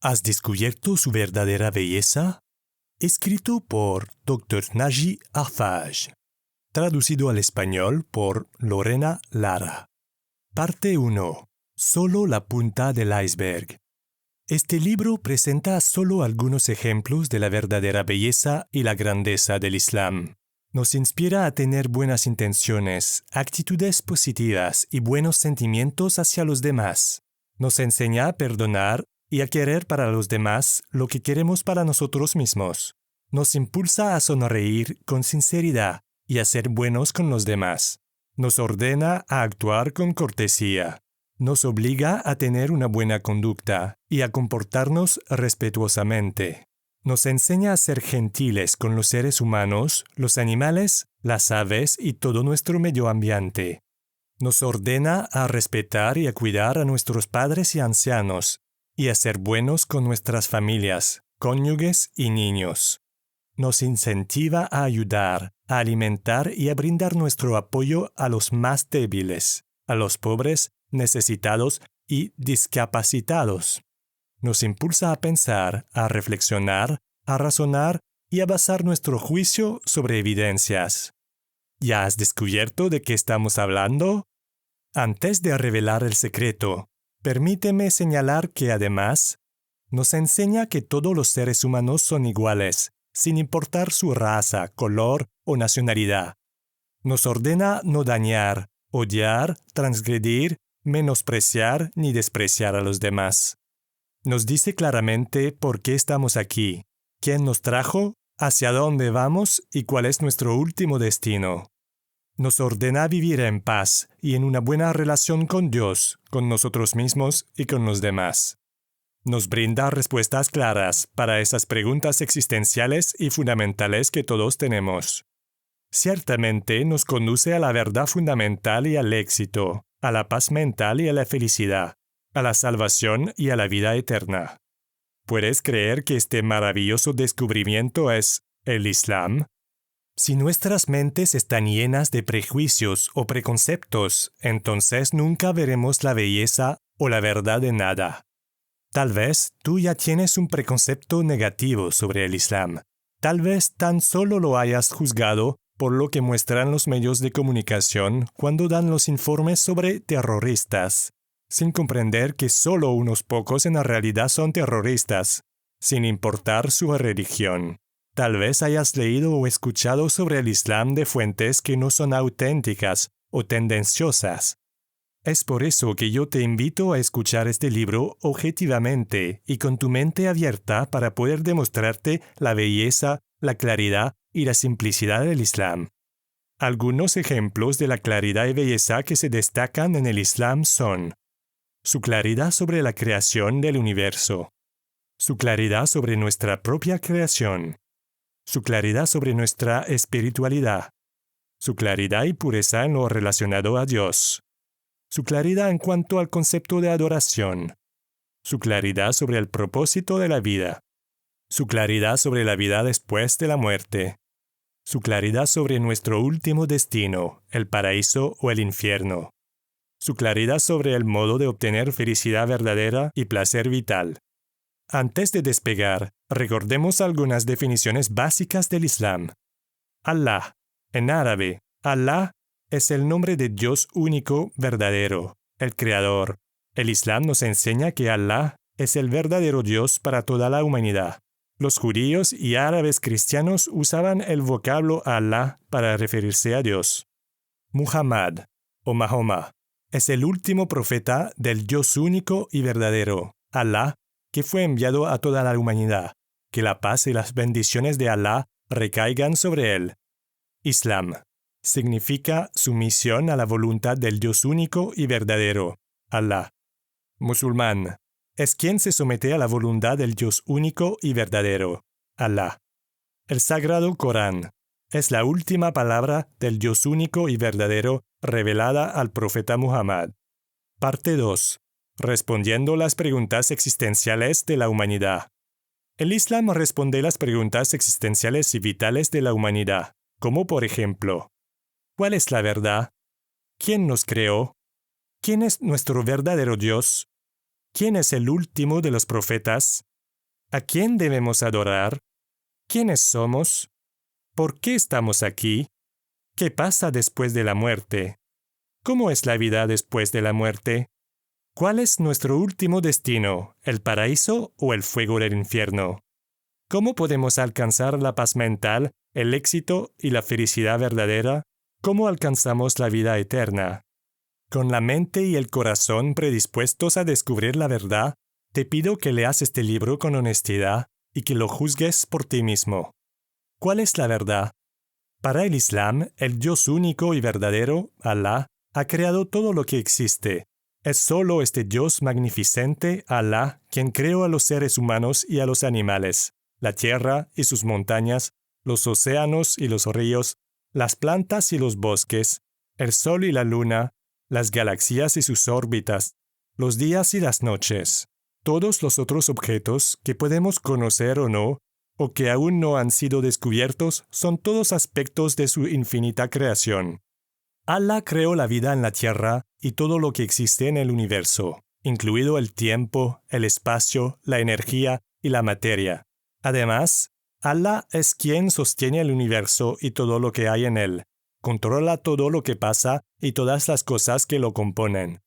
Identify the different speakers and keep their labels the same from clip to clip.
Speaker 1: ¿Has descubierto su verdadera belleza? Escrito por Dr. Naji Hafaj. Traducido al español por Lorena Lara. Parte 1. Solo la punta del iceberg. Este libro presenta solo algunos ejemplos de la verdadera belleza y la grandeza del Islam. Nos inspira a tener buenas intenciones, actitudes positivas y buenos sentimientos hacia los demás. Nos enseña a perdonar y a querer para los demás lo que queremos para nosotros mismos. Nos impulsa a sonreír con sinceridad y a ser buenos con los demás. Nos ordena a actuar con cortesía. Nos obliga a tener una buena conducta y a comportarnos respetuosamente. Nos enseña a ser gentiles con los seres humanos, los animales, las aves y todo nuestro medio ambiente. Nos ordena a respetar y a cuidar a nuestros padres y ancianos, y a ser buenos con nuestras familias, cónyuges y niños. Nos incentiva a ayudar, a alimentar y a brindar nuestro apoyo a los más débiles, a los pobres, necesitados y discapacitados. Nos impulsa a pensar, a reflexionar, a razonar y a basar nuestro juicio sobre evidencias. ¿Ya has descubierto de qué estamos hablando? Antes de revelar el secreto, permíteme señalar que además nos enseña que todos los seres humanos son iguales, sin importar su raza, color o nacionalidad. Nos ordena no dañar, odiar, transgredir, menospreciar ni despreciar a los demás. Nos dice claramente por qué estamos aquí, quién nos trajo, hacia dónde vamos y cuál es nuestro último destino. Nos ordena vivir en paz y en una buena relación con Dios, con nosotros mismos y con los demás. Nos brinda respuestas claras para esas preguntas existenciales y fundamentales que todos tenemos. Ciertamente nos conduce a la verdad fundamental y al éxito, a la paz mental y a la felicidad, a la salvación y a la vida eterna. ¿Puedes creer que este maravilloso descubrimiento es el Islam? Si nuestras mentes están llenas de prejuicios o preconceptos, entonces nunca veremos la belleza o la verdad de nada. Tal vez tú ya tienes un preconcepto negativo sobre el Islam. Tal vez tan solo lo hayas juzgado por lo que muestran los medios de comunicación cuando dan los informes sobre terroristas, sin comprender que solo unos pocos en la realidad son terroristas, sin importar su religión. Tal vez hayas leído o escuchado sobre el Islam de fuentes que no son auténticas o tendenciosas. Es por eso que yo te invito a escuchar este libro objetivamente y con tu mente abierta para poder demostrarte la belleza, la claridad y la simplicidad del Islam. Algunos ejemplos de la claridad y belleza que se destacan en el Islam son: su claridad sobre la creación del universo, su claridad sobre nuestra propia creación, su claridad sobre nuestra espiritualidad, su claridad y pureza en lo relacionado a Dios, su claridad en cuanto al concepto de adoración, su claridad sobre el propósito de la vida, su claridad sobre la vida después de la muerte, su claridad sobre nuestro último destino, el paraíso o el infierno, su claridad sobre el modo de obtener felicidad verdadera y placer vital. Antes de despegar, recordemos algunas definiciones básicas del Islam. Allah. En árabe, Allah es el nombre de Dios único, verdadero, el Creador. El Islam nos enseña que Allah es el verdadero Dios para toda la humanidad. Los judíos y árabes cristianos usaban el vocablo Allah para referirse a Dios. Muhammad, o Mahoma, es el último profeta del Dios único y verdadero, Allah, que fue enviado a toda la humanidad. Que la paz y las bendiciones de Allah recaigan sobre él. Islam significa sumisión a la voluntad del Dios único y verdadero, Allah. Musulmán es quien se somete a la voluntad del Dios único y verdadero, Allah. El Sagrado Corán es la última palabra del Dios único y verdadero revelada al profeta Muhammad. Parte 2. Respondiendo las preguntas existenciales de la humanidad. El Islam responde las preguntas existenciales y vitales de la humanidad, como por ejemplo: ¿cuál es la verdad? ¿Quién nos creó? ¿Quién es nuestro verdadero Dios? ¿Quién es el último de los profetas? ¿A quién debemos adorar? ¿Quiénes somos? ¿Por qué estamos aquí? ¿Qué pasa después de la muerte? ¿Cómo es la vida después de la muerte? ¿Cuál es nuestro último destino, el paraíso o el fuego del infierno? ¿Cómo podemos alcanzar la paz mental, el éxito y la felicidad verdadera? ¿Cómo alcanzamos la vida eterna? Con la mente y el corazón predispuestos a descubrir la verdad, te pido que leas este libro con honestidad y que lo juzgues por ti mismo. ¿Cuál es la verdad? Para el Islam, el Dios único y verdadero, Alá, ha creado todo lo que existe. Es solo este Dios magnificente, Alá, quien creó a los seres humanos y a los animales, la tierra y sus montañas, los océanos y los ríos, las plantas y los bosques, el sol y la luna, las galaxias y sus órbitas, los días y las noches, todos los otros objetos que podemos conocer o no, o que aún no han sido descubiertos, son todos aspectos de su infinita creación. Allah creó la vida en la tierra y todo lo que existe en el universo, incluido el tiempo, el espacio, la energía y la materia. Además, Allah es quien sostiene el universo y todo lo que hay en él, controla todo lo que pasa y todas las cosas que lo componen.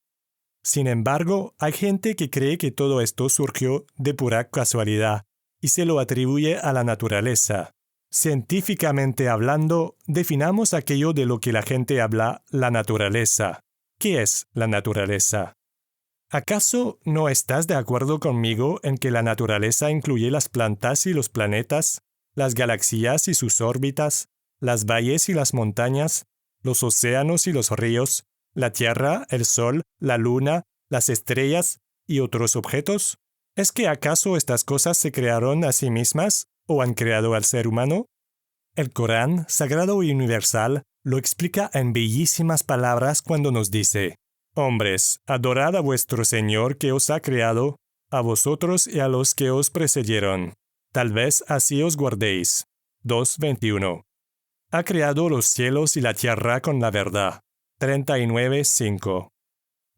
Speaker 1: Sin embargo, hay gente que cree que todo esto surgió de pura casualidad y se lo atribuye a la naturaleza. Científicamente hablando, definamos aquello de lo que la gente habla, la naturaleza. ¿Qué es la naturaleza? ¿Acaso no estás de acuerdo conmigo en que la naturaleza incluye las plantas y los planetas, las galaxias y sus órbitas, las valles y las montañas, los océanos y los ríos, la tierra, el sol, la luna, las estrellas y otros objetos? ¿Es que acaso estas cosas se crearon a sí mismas o han creado al ser humano? El Corán, sagrado y universal, lo explica en bellísimas palabras cuando nos dice: «Hombres, adorad a vuestro Señor que os ha creado, a vosotros y a los que os precedieron. Tal vez así os guardéis». 2:21. Ha creado los cielos y la tierra con la verdad. 39:5.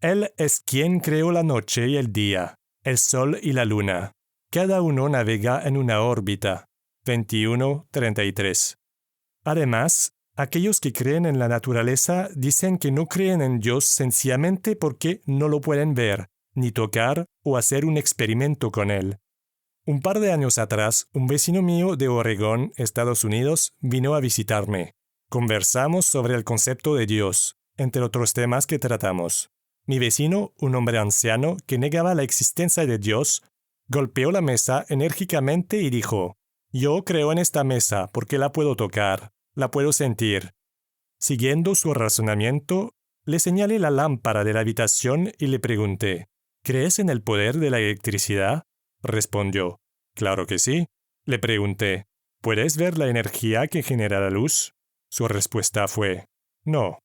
Speaker 1: Él es quien creó la noche y el día, el sol y la luna. Cada uno navega en una órbita. 21:33. Además, aquellos que creen en la naturaleza dicen que no creen en Dios sencillamente porque no lo pueden ver, ni tocar o hacer un experimento con él. Un par de años atrás, un vecino mío de Oregón, Estados Unidos, vino a visitarme. Conversamos sobre el concepto de Dios, entre otros temas que tratamos. Mi vecino, un hombre anciano que negaba la existencia de Dios, golpeó la mesa enérgicamente y dijo: «Yo creo en esta mesa porque la puedo tocar, la puedo sentir». Siguiendo su razonamiento, le señalé la lámpara de la habitación y le pregunté: «¿Crees en el poder de la electricidad?». Respondió: «Claro que sí». Le pregunté: «¿Puedes ver la energía que genera la luz?». Su respuesta fue: «No».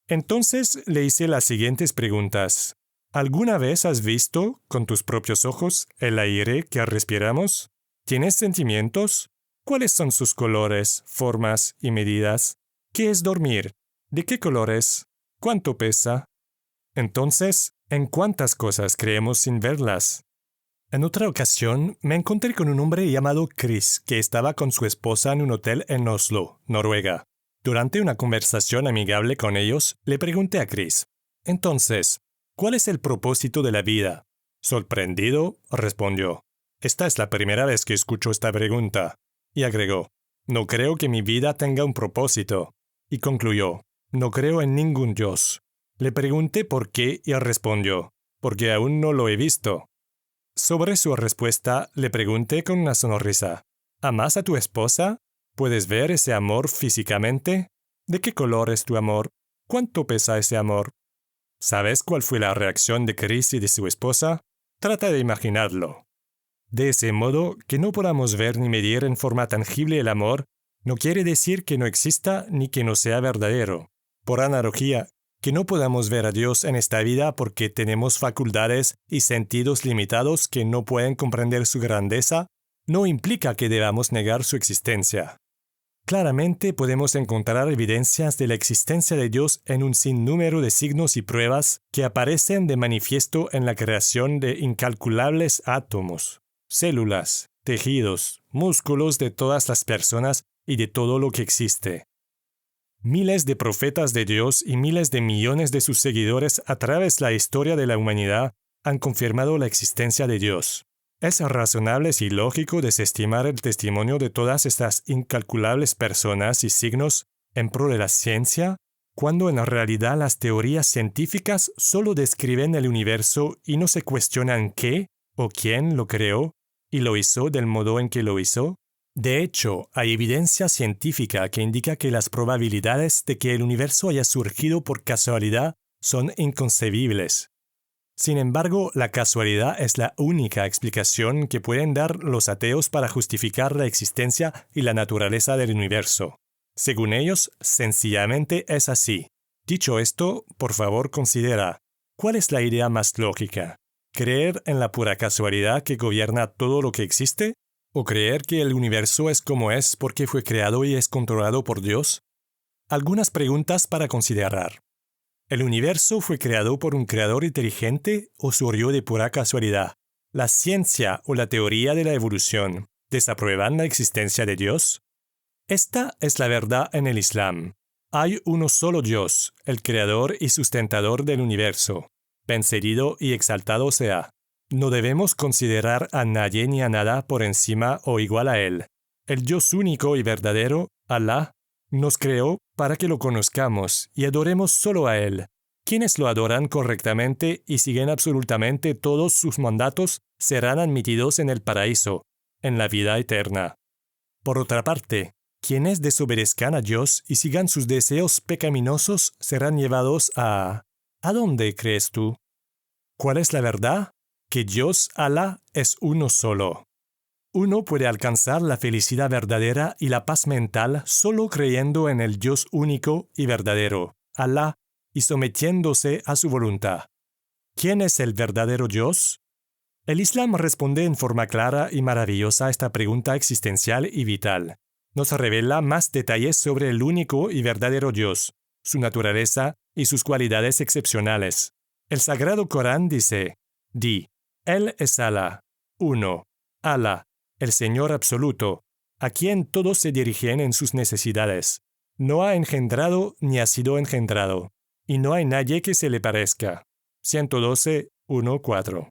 Speaker 1: Entonces le hice las siguientes preguntas. ¿Alguna vez has visto, con tus propios ojos, el aire que respiramos? ¿Tienes sentimientos? ¿Cuáles son sus colores, formas y medidas? ¿Qué es dormir? ¿De qué colores? ¿Cuánto pesa? Entonces, ¿en cuántas cosas creemos sin verlas? En otra ocasión, me encontré con un hombre llamado Chris, que estaba con su esposa en un hotel en Oslo, Noruega. Durante una conversación amigable con ellos, le pregunté a Chris: «Entonces, ¿cuál es el propósito de la vida?». Sorprendido, respondió: «Esta es la primera vez que escucho esta pregunta». Y agregó: «No creo que mi vida tenga un propósito». Y concluyó: «No creo en ningún Dios». Le pregunté por qué y respondió: «Porque aún no lo he visto». Sobre su respuesta, le pregunté con una sonrisa: «¿Amas a tu esposa? ¿Puedes ver ese amor físicamente? ¿De qué color es tu amor? ¿Cuánto pesa ese amor?». ¿Sabes cuál fue la reacción de Chris y de su esposa? Trata de imaginarlo. De ese modo, que no podamos ver ni medir en forma tangible el amor, no quiere decir que no exista ni que no sea verdadero. Por analogía, que no podamos ver a Dios en esta vida porque tenemos facultades y sentidos limitados que no pueden comprender su grandeza, no implica que debamos negar su existencia. Claramente podemos encontrar evidencias de la existencia de Dios en un sinnúmero de signos y pruebas que aparecen de manifiesto en la creación de incalculables átomos, células, tejidos, músculos de todas las personas y de todo lo que existe. Miles de profetas de Dios y miles de millones de sus seguidores a través de la historia de la humanidad han confirmado la existencia de Dios. Es razonable y lógico desestimar el testimonio de todas estas incalculables personas y signos en pro de la ciencia, cuando en realidad las teorías científicas solo describen el universo y no se cuestionan qué o quién lo creó y lo hizo del modo en que lo hizo. De hecho, hay evidencia científica que indica que las probabilidades de que el universo haya surgido por casualidad son inconcebibles. Sin embargo, la casualidad es la única explicación que pueden dar los ateos para justificar la existencia y la naturaleza del universo. Según ellos, sencillamente es así. Dicho esto, por favor considera, ¿cuál es la idea más lógica? ¿Creer en la pura casualidad que gobierna todo lo que existe? ¿O creer que el universo es como es porque fue creado y es controlado por Dios? Algunas preguntas para considerar. ¿El universo fue creado por un creador inteligente o surgió de pura casualidad? ¿La ciencia o la teoría de la evolución desaprueban la existencia de Dios? Esta es la verdad en el Islam. Hay uno solo Dios, el creador y sustentador del universo. Bendecido y exaltado sea. No debemos considerar a nadie ni a nada por encima o igual a Él. El Dios único y verdadero, Alá, nos creó para que lo conozcamos y adoremos solo a Él. Quienes lo adoran correctamente y siguen absolutamente todos sus mandatos serán admitidos en el paraíso, en la vida eterna. Por otra parte, quienes desobedezcan a Dios y sigan sus deseos pecaminosos serán llevados a... ¿A dónde crees tú? ¿Cuál es la verdad? Que Dios, Alá, es uno solo. Uno puede alcanzar la felicidad verdadera y la paz mental solo creyendo en el Dios único y verdadero, Alá, y sometiéndose a su voluntad. ¿Quién es el verdadero Dios? El Islam responde en forma clara y maravillosa a esta pregunta existencial y vital. Nos revela más detalles sobre el único y verdadero Dios, su naturaleza y sus cualidades excepcionales. El Sagrado Corán dice, Di, Él es Alá, uno, Alá, el Señor absoluto, a quien todos se dirigen en sus necesidades. No ha engendrado ni ha sido engendrado, y no hay nadie que se le parezca. 112, 1-4.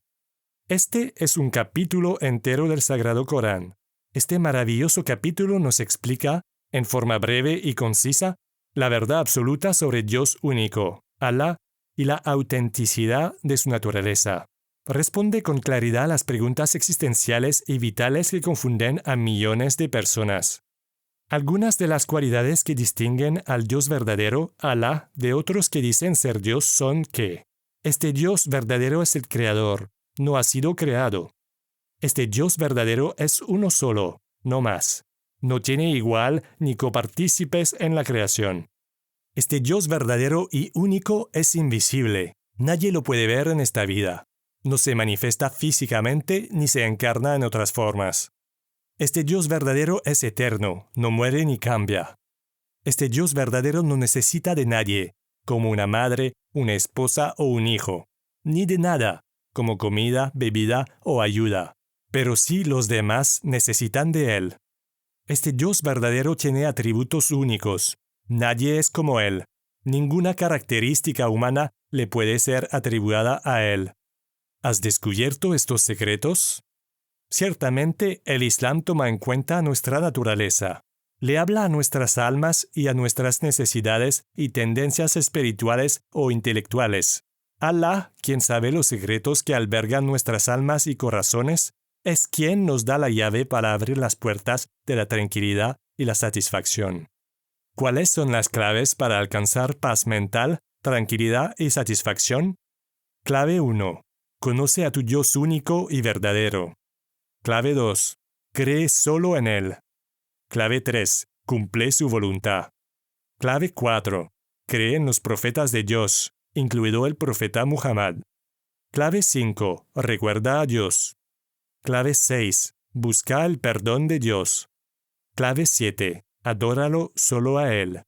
Speaker 1: Este es un capítulo entero del Sagrado Corán. Este maravilloso capítulo nos explica, en forma breve y concisa, la verdad absoluta sobre Dios único, Alá, y la autenticidad de su naturaleza. Responde con claridad a las preguntas existenciales y vitales que confunden a millones de personas. Algunas de las cualidades que distinguen al Dios verdadero, Alá, de otros que dicen ser Dios son que este Dios verdadero es el creador, no ha sido creado. Este Dios verdadero es uno solo, no más. No tiene igual ni copartícipes en la creación. Este Dios verdadero y único es invisible. Nadie lo puede ver en esta vida. No se manifiesta físicamente ni se encarna en otras formas. Este Dios verdadero es eterno, no muere ni cambia. Este Dios verdadero no necesita de nadie, como una madre, una esposa o un hijo, ni de nada, como comida, bebida o ayuda. Pero sí los demás necesitan de Él. Este Dios verdadero tiene atributos únicos. Nadie es como Él. Ninguna característica humana le puede ser atribuida a Él. ¿Has descubierto estos secretos? Ciertamente, el Islam toma en cuenta nuestra naturaleza. Le habla a nuestras almas y a nuestras necesidades y tendencias espirituales o intelectuales. Alá, quien sabe los secretos que albergan nuestras almas y corazones, es quien nos da la llave para abrir las puertas de la tranquilidad y la satisfacción. ¿Cuáles son las claves para alcanzar paz mental, tranquilidad y satisfacción? Clave 1. Conoce a tu Dios único y verdadero. Clave 2. Cree solo en Él. Clave 3. Cumple su voluntad. Clave 4. Cree en los profetas de Dios, incluido el profeta Muhammad. Clave 5. Recuerda a Dios. Clave 6. Busca el perdón de Dios. Clave 7. Adóralo solo a Él.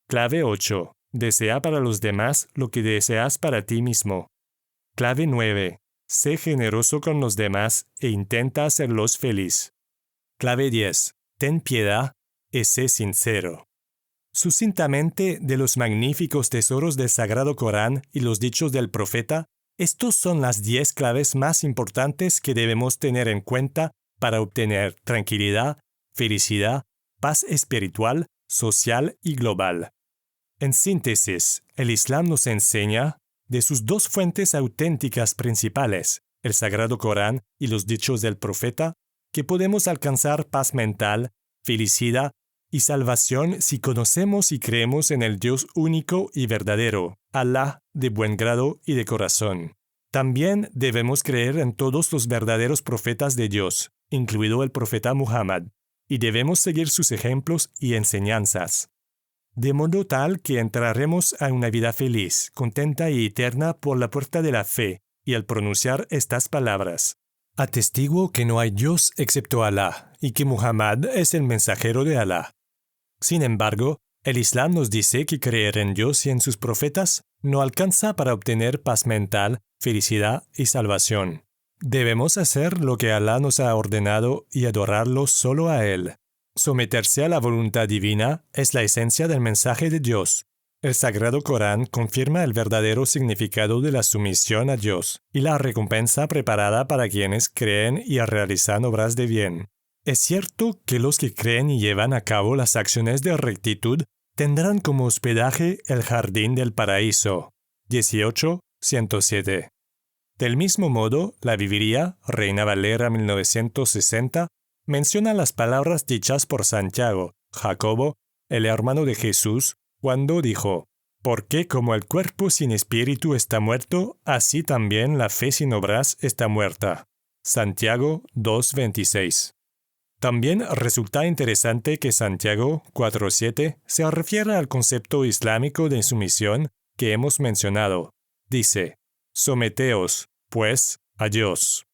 Speaker 1: Clave 8. Desea para los demás lo que deseas para ti mismo. Clave 9. Sé generoso con los demás e intenta hacerlos feliz. Clave 10. Ten piedad y sé sincero. Sucintamente, de los magníficos tesoros del Sagrado Corán y los dichos del profeta, estos son las 10 claves más importantes que debemos tener en cuenta para obtener tranquilidad, felicidad, paz espiritual, social y global. En síntesis, el Islam nos enseña, de sus dos fuentes auténticas principales, el Sagrado Corán y los dichos del profeta, que podemos alcanzar paz mental, felicidad y salvación si conocemos y creemos en el Dios único y verdadero, Alá, de buen grado y de corazón. También debemos creer en todos los verdaderos profetas de Dios, incluido el profeta Muhammad, y debemos seguir sus ejemplos y enseñanzas. De modo tal que entraremos a una vida feliz, contenta y eterna por la puerta de la fe, y al pronunciar estas palabras: atestiguo que no hay Dios excepto Alá, y que Muhammad es el mensajero de Alá. Sin embargo, el Islam nos dice que creer en Dios y en sus profetas no alcanza para obtener paz mental, felicidad y salvación. Debemos hacer lo que Alá nos ha ordenado y adorarlo solo a Él. Someterse a la voluntad divina es la esencia del mensaje de Dios. El Sagrado Corán confirma el verdadero significado de la sumisión a Dios y la recompensa preparada para quienes creen y realizan obras de bien. Es cierto que los que creen y llevan a cabo las acciones de rectitud tendrán como hospedaje el jardín del paraíso. 18:107. Del mismo modo, la Biblia, Reina Valera 1960, menciona las palabras dichas por Santiago, Jacobo, el hermano de Jesús, cuando dijo: porque como el cuerpo sin espíritu está muerto, así también la fe sin obras está muerta. Santiago 2:26. También resulta interesante que Santiago 4:7 se refiere al concepto islámico de sumisión que hemos mencionado. Dice: someteos, pues, a Dios.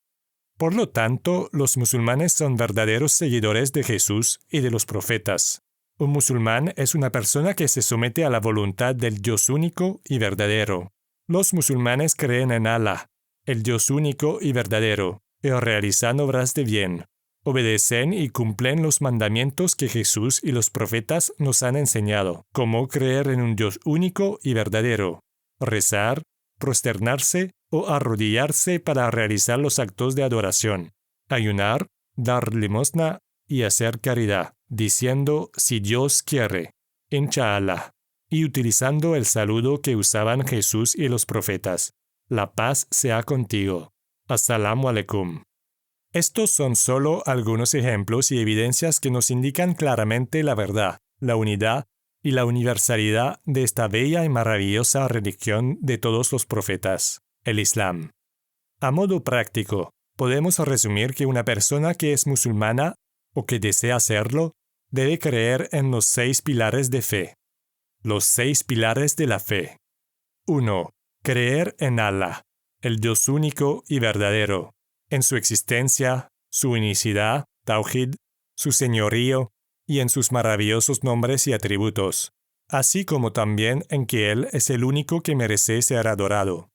Speaker 1: Por lo tanto, los musulmanes son verdaderos seguidores de Jesús y de los profetas. Un musulmán es una persona que se somete a la voluntad del Dios único y verdadero. Los musulmanes creen en Alá, el Dios único y verdadero, y realizan obras de bien. Obedecen y cumplen los mandamientos que Jesús y los profetas nos han enseñado, como creer en un Dios único y verdadero, rezar, prosternarse o arrodillarse para realizar los actos de adoración, ayunar, dar limosna y hacer caridad, diciendo si Dios quiere, Insha'Allah, y utilizando el saludo que usaban Jesús y los profetas: la paz sea contigo. Assalamu alaikum. Estos son solo algunos ejemplos y evidencias que nos indican claramente la verdad, la unidad y la universalidad de esta bella y maravillosa religión de todos los profetas, el Islam. A modo práctico, podemos resumir que una persona que es musulmana o que desea serlo, debe creer en los 6 pilares de fe. Los 6 pilares de la fe. 1. Creer en Alá, el Dios único y verdadero, en su existencia, su unicidad, Tawhid, su señorío y en sus maravillosos nombres y atributos, así como también en que Él es el único que merece ser adorado.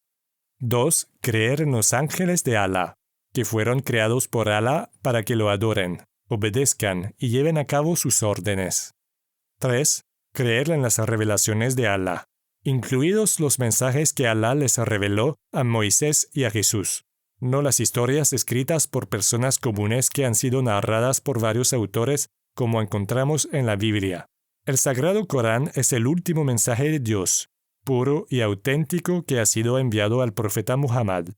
Speaker 1: 2. Creer en los ángeles de Alá, que fueron creados por Alá para que lo adoren, obedezcan y lleven a cabo sus órdenes. 3. Creer en las revelaciones de Alá, incluidos los mensajes que Alá les reveló a Moisés y a Jesús, no las historias escritas por personas comunes que han sido narradas por varios autores como encontramos en la Biblia. El Sagrado Corán es el último mensaje de Dios, puro y auténtico, que ha sido enviado al profeta Muhammad.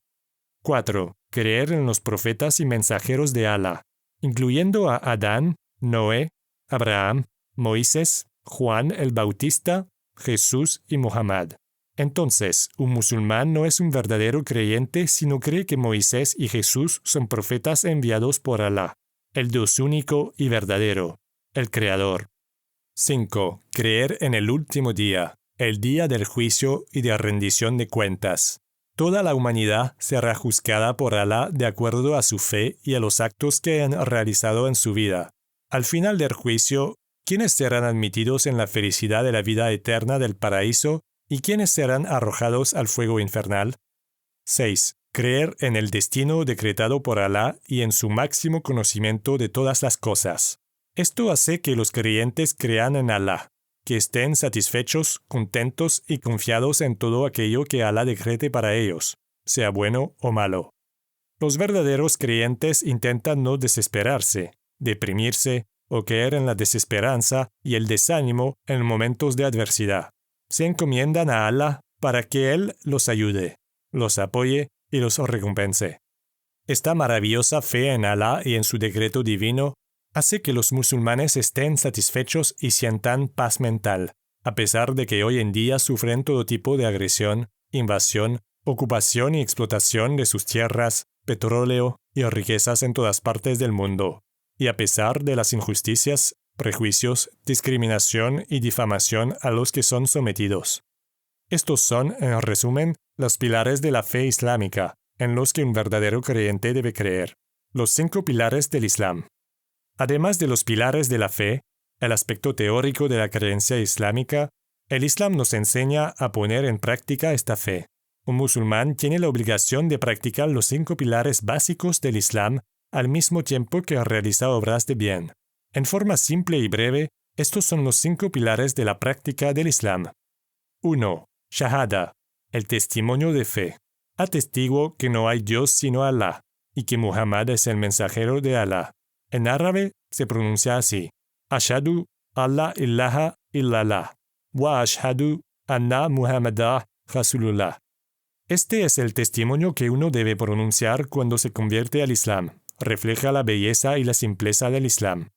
Speaker 1: 4. Creer en los profetas y mensajeros de Alá, incluyendo a Adán, Noé, Abraham, Moisés, Juan el Bautista, Jesús y Muhammad. Entonces, un musulmán no es un verdadero creyente si no cree que Moisés y Jesús son profetas enviados por Alá, el Dios único y verdadero, el Creador. 5. Creer en el último día, el día del juicio y de rendición de cuentas. Toda la humanidad será juzgada por Alá de acuerdo a su fe y a los actos que han realizado en su vida. Al final del juicio, ¿quiénes serán admitidos en la felicidad de la vida eterna del paraíso y quiénes serán arrojados al fuego infernal? 6. creer en el destino decretado por Alá y en su máximo conocimiento de todas las cosas. Esto hace que los creyentes crean en Alá, que estén satisfechos, contentos y confiados en todo aquello que Alá decrete para ellos, sea bueno o malo. Los verdaderos creyentes intentan no desesperarse, deprimirse o caer en la desesperanza y el desánimo en momentos de adversidad. Se encomiendan a Alá para que Él los ayude, los apoye y los recompense. Esta maravillosa fe en Alá y en su decreto divino hace que los musulmanes estén satisfechos y sientan paz mental, a pesar de que hoy en día sufren todo tipo de agresión, invasión, ocupación y explotación de sus tierras, petróleo y riquezas en todas partes del mundo, y a pesar de las injusticias, prejuicios, discriminación y difamación a los que son sometidos. Estos son, en resumen, los pilares de la fe islámica, en los que un verdadero creyente debe creer. Los 5 pilares del Islam. Además de los pilares de la fe, el aspecto teórico de la creencia islámica, el Islam nos enseña a poner en práctica esta fe. Un musulmán tiene la obligación de practicar los 5 pilares básicos del Islam al mismo tiempo que realiza obras de bien. En forma simple y breve, estos son los 5 pilares de la práctica del Islam. 1. Shahada, el testimonio de fe. Atestiguo que no hay Dios sino Alá, y que Muhammad es el mensajero de Alá. En árabe se pronuncia así: Ashhadu alla ilaha illallah, wa ashhadu anna Muhammadah Rasulullah. Este es el testimonio que uno debe pronunciar cuando se convierte al Islam. Refleja la belleza y la simpleza del Islam.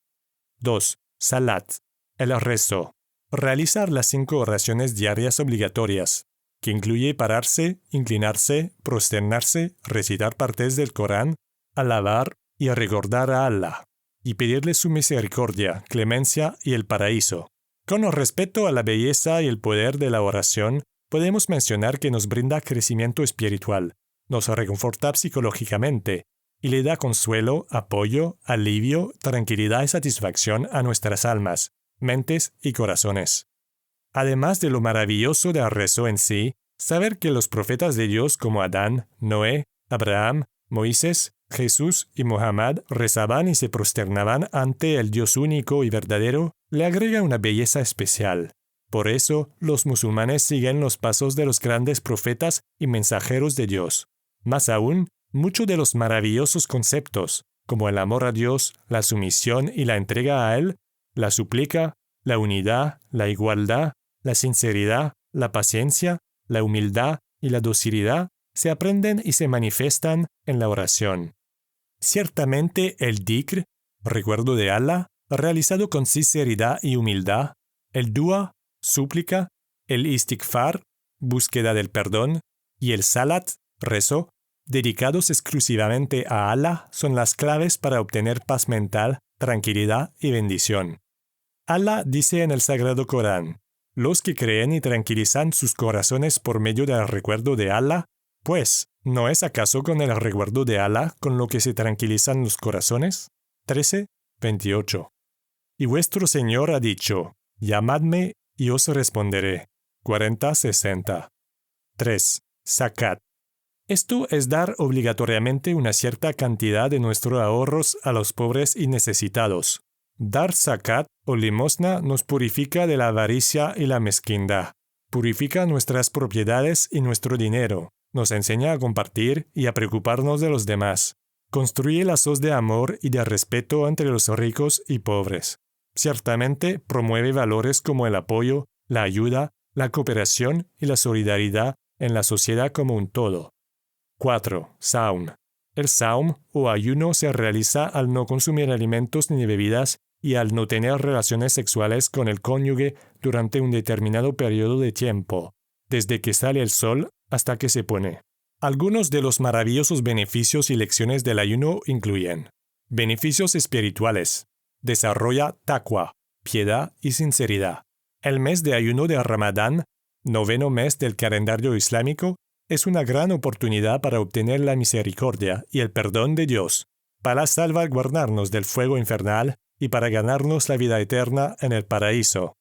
Speaker 1: 2. Salat, el rezo. Realizar las 5 oraciones diarias obligatorias, que incluye pararse, inclinarse, prosternarse, recitar partes del Corán, alabar y recordar a Allah, y pedirle su misericordia, clemencia y el paraíso. Con respecto a la belleza y el poder de la oración, podemos mencionar que nos brinda crecimiento espiritual, nos reconforta psicológicamente, y le da consuelo, apoyo, alivio, tranquilidad y satisfacción a nuestras almas, mentes y corazones. Además de lo maravilloso del rezo en sí, saber que los profetas de Dios como Adán, Noé, Abraham, Moisés, Jesús y Muhammad rezaban y se prosternaban ante el Dios único y verdadero, le agrega una belleza especial. Por eso, los musulmanes siguen los pasos de los grandes profetas y mensajeros de Dios. Más aún, muchos de los maravillosos conceptos, como el amor a Dios, la sumisión y la entrega a Él, la súplica, la unidad, la igualdad, la sinceridad, la paciencia, la humildad y la docilidad, se aprenden y se manifiestan en la oración. Ciertamente el dhikr, recuerdo de Allah, realizado con sinceridad y humildad, el dua, súplica, el istighfar, búsqueda del perdón, y el salat, rezo, dedicados exclusivamente a Allah, son las claves para obtener paz mental, tranquilidad y bendición. Allah dice en el Sagrado Corán: los que creen y tranquilizan sus corazones por medio del recuerdo de Allah, pues, ¿no es acaso con el recuerdo de Allah con lo que se tranquilizan los corazones? 13:28. Y vuestro Señor ha dicho: llamadme y os responderé. 40:60. 3. Zakat. Esto es dar obligatoriamente una cierta cantidad de nuestros ahorros a los pobres y necesitados. Dar zakat o limosna nos purifica de la avaricia y la mezquindad. Purifica nuestras propiedades y nuestro dinero. Nos enseña a compartir y a preocuparnos de los demás. Construye lazos de amor y de respeto entre los ricos y pobres. Ciertamente promueve valores como el apoyo, la ayuda, la cooperación y la solidaridad en la sociedad como un todo. 4. Saum. El saum o ayuno se realiza al no consumir alimentos ni bebidas y al no tener relaciones sexuales con el cónyuge durante un determinado periodo de tiempo, desde que sale el sol hasta que se pone. Algunos de los maravillosos beneficios y lecciones del ayuno incluyen: beneficios espirituales. Desarrolla taqwa, piedad y sinceridad. El mes de ayuno de Ramadán, 9º mes del calendario islámico, es una gran oportunidad para obtener la misericordia y el perdón de Dios, para salvaguardarnos del fuego infernal y para ganarnos la vida eterna en el paraíso.